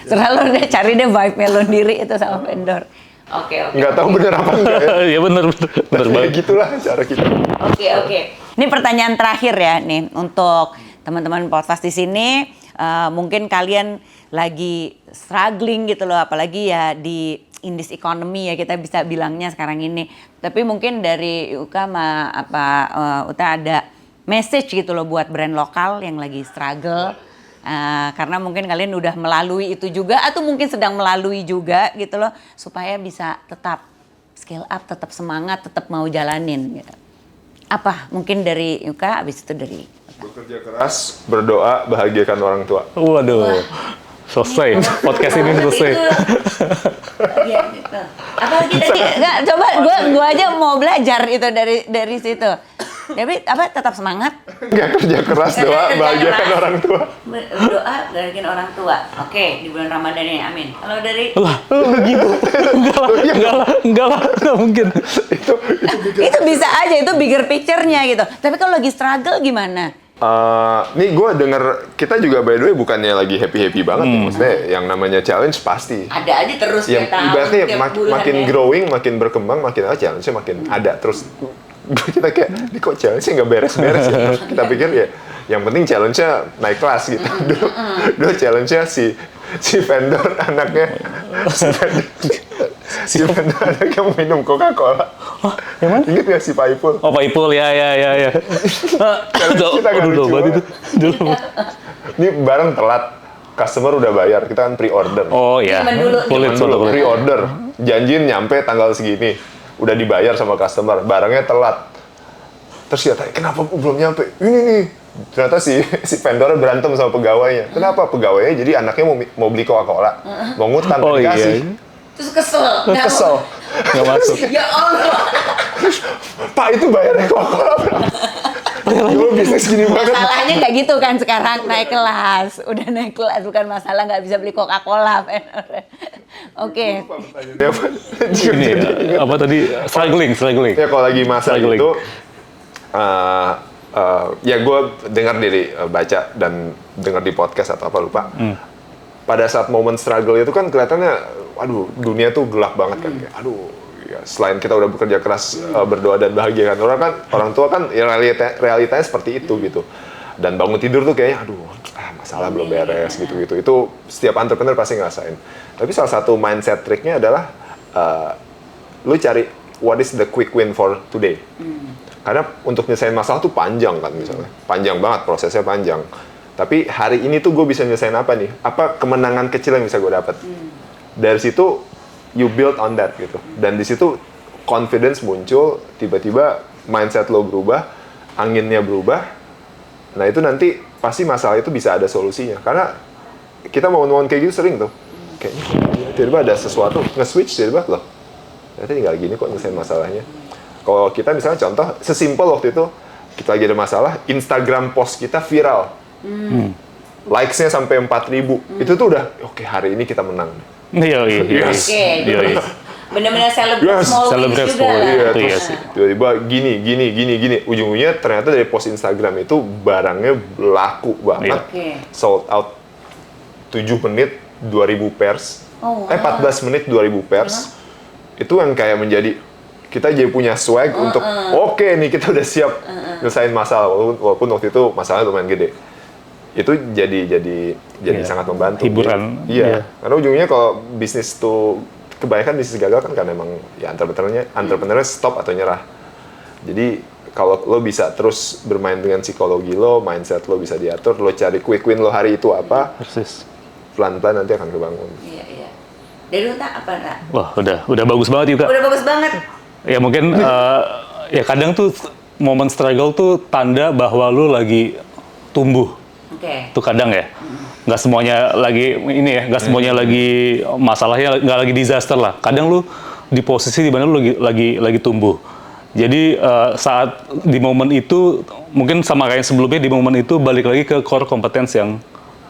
Selalu deh cari deh vibe-nya lo sendiri itu sama vendor. Oke. Nggak tahu bener apa enggak ya. Iya bener Ya banget. gitulah cara kita. Oke. Ini pertanyaan terakhir ya nih untuk teman-teman podcast di sini. Mungkin kalian lagi struggling gitu loh, apalagi ya di in this economy ya kita bisa bilangnya sekarang ini. Tapi mungkin dari Yuka sama Uta ada message gitu loh buat brand lokal yang lagi struggle. Karena mungkin kalian udah melalui itu juga atau mungkin sedang melalui juga gitu loh, supaya bisa tetap scale up, tetap semangat, tetap mau jalanin gitu. Apa mungkin dari Yuka, abis itu dari Bekerja keras, berdoa, bahagiakan orang tua. Waduh. Selesai. Podcast ini selesai. Iya gitu. Apalagi tadi enggak, coba gua aja mau belajar itu dari situ. Tapi tetap semangat. Nggak kerja keras, doa, bahagiakan orang tua. Doa bahagiakan orang tua. Oke, di bulan Ramadan ini, amin. Kalau dari Lah, begitu. Enggak lah, enggak mungkin. itu bisa aja, itu bigger picture-nya gitu. Tapi kalau lagi struggle gimana? Nih gue denger kita juga by the way bukannya lagi happy banget nih, maksudnya yang namanya challenge pasti. Ada aja terus Yang tiap tahun, ibaratnya tiap bulan makin ya. growing, makin berkembang, makin challenge-nya makin ada terus. Kita kayak, ini kok challenge-nya nggak beres-beres ya? Terus kita pikir ya, yang penting challenge-nya naik kelas gitu. Dulu challenge-nya si vendor anaknya, si vendor anaknya mau minum Coca-Cola. Yang mana? Ingat nggak si Pak Ipul? Oh, Pak Ipul, ya. Kita kan lucu banget. Ini barang telat, customer udah bayar, kita kan pre-order. Oh iya. Zaman dulu pre-order, janjiin nyampe tanggal segini. Udah dibayar sama customer, barangnya telat. Terus dia tanya, kenapa belum nyampe? Ini nih. Ternyata si vendornya berantem sama pegawainya. Kenapa? Pegawainya jadi anaknya mau beli Coca-Cola. Mau ngutang, dikasih. Iya. Terus kesel. Kesel. Nggak masuk. Ya Allah. Pak itu bayarnya Coca-Cola berapa? Dulu bisnis gini banget. Masalahnya nggak gitu kan sekarang, naik kelas. Udah naik kelas, bukan masalah nggak bisa beli Coca-Cola. Oke. Ini apa tadi? Struggling. Ya kalau lagi masa Struggling. itu, ya gue dengar baca dan dengar di podcast atau apa lupa. Pada saat momen struggle itu kan kelihatannya, waduh dunia tuh gelap banget kan. Kayak, aduh, ya, selain kita udah bekerja keras, berdoa dan bahagiakan orang tua kan ya realitanya seperti itu gitu. dan bangun tidur tuh kayaknya aduh masalah belum beres gitu-gitu. Itu setiap entrepreneur pasti ngerasain. Tapi salah satu mindset triknya adalah lu cari what is the quick win for today. Karena untuk nyelesain masalah tuh panjang kan misalnya. Panjang banget, prosesnya panjang. Tapi hari ini tuh gue bisa nyelesain apa nih? Apa kemenangan kecil yang bisa gue dapat? Dari situ you build on that gitu. Dan di situ confidence muncul, tiba-tiba mindset lo berubah, anginnya berubah. Nah itu nanti pasti masalah itu bisa ada solusinya. Karena kita mau kayak gitu sering tuh. Kayaknya tiba-tiba ada sesuatu nge-switch tiba-tiba loh. Ternyata tinggal gini kok nyelesain masalahnya. Kalau kita misalnya contoh, sesimpel waktu itu kita lagi ada masalah, Instagram post kita viral. Likes-nya sampai 4.000. Itu tuh udah, oke, hari ini kita menang. Iya. Oke. Benar-benar celebrate small wins Celebrate juga. small wins. Iya, Itu terus iya sih. tiba-tiba gini. Ujung-ujungnya ternyata dari post Instagram itu barangnya laku banget. Oke. Sold out 7 menit 2.000 pairs. Oh, wow. 14 menit 2.000 pairs. Itu yang kayak menjadi kita jadi punya swag untuk oke nih kita udah siap nyelesain masalah walaupun waktu itu masalahnya lumayan gede. Itu jadi Iya. sangat membantu. Hiburan. Iya. Iya. Karena ujungnya kalau bisnis tuh kebanyakan bisnis gagal kan karena emang ya entrepreneurnya stop atau nyerah. Jadi kalau lo bisa terus bermain dengan psikologi lo, mindset lo bisa diatur, lo cari quick win lo hari itu apa, Persis. pelan-pelan nanti akan kebangun. Iya. Dari Uta apa, Ra? Wah, udah bagus banget juga. Udah bagus banget. Ya mungkin ya kadang tuh momen struggle tuh tanda bahwa lu lagi tumbuh. Oke. Itu kadang ya. Nggak semuanya lagi ini ya, nggak semuanya lagi masalahnya nggak lagi disaster lah. Kadang lu di posisi di mana lu lagi tumbuh. Jadi saat di momen itu mungkin sama kayak sebelumnya, di momen itu balik lagi ke core competence yang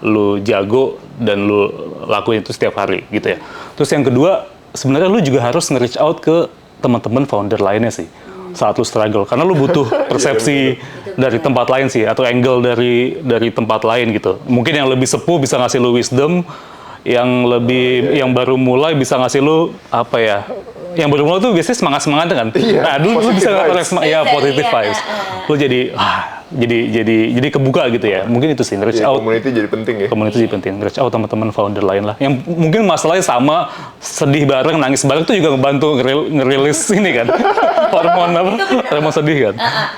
lu jago dan lu lakuin itu setiap hari gitu ya. Terus yang kedua, sebenarnya lu juga harus nge-reach out ke teman-teman founder lainnya sih saat lu struggle, karena lu butuh persepsi dari tempat lain sih, atau angle dari tempat lain gitu. Mungkin yang lebih sepuh bisa ngasih lu wisdom, yang baru mulai bisa ngasih lu apa ya, yang baru mulai tuh biasanya semangat kan. Nah dulu lu bisa positive vibes. Lu jadi kebuka gitu ya. Mungkin itu sih, reach out. Community jadi penting ya. Komunitas jadi penting. Reach out teman-teman founder lain lah. Yang mungkin masalahnya sama, sedih bareng, nangis bareng, itu juga ngebantu ngerilis ini kan. Hormon sedih kan.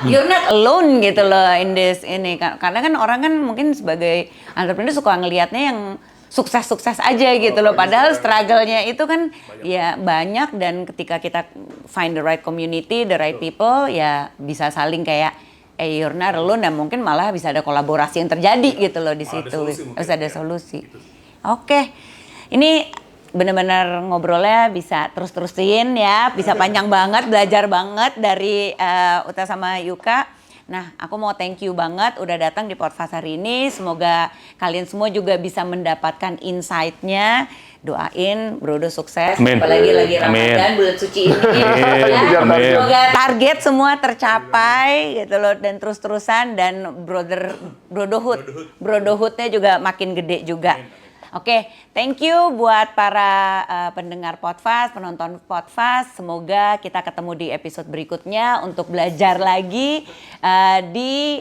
You're not alone gitu loh in this ini. Karena kan orang kan mungkin sebagai entrepreneur suka ngelihatnya yang sukses-sukses aja gitu loh. Padahal struggle-nya itu kan ya banyak, dan ketika kita find the right community, the right people, ya bisa saling kayak you're not alone, dan mungkin malah bisa ada kolaborasi yang terjadi gitu loh di situ. Bisa ada solusi. Oke. Ini benar-benar ngobrolnya bisa terus-terusin ya, bisa panjang banget, belajar banget dari Uta sama Yuka. Nah, aku mau thank you banget udah datang di Podfast hari ini. Semoga kalian semua juga bisa mendapatkan insight-nya. Doain Brodo sukses, Amin. apalagi lagi Amin. Ramadan, bulan suci ini. Ya. Amin. Semoga target semua tercapai gitu loh, dan terus-terusan, dan brotherhood-nya juga makin gede juga. Oke, thank you buat para pendengar Podfast, penonton Podfast. Semoga kita ketemu di episode berikutnya untuk belajar lagi di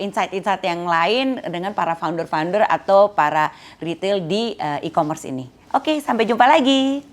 insight-insight yang lain dengan para founder-founder atau para retail di e-commerce ini. Oke, sampai jumpa lagi.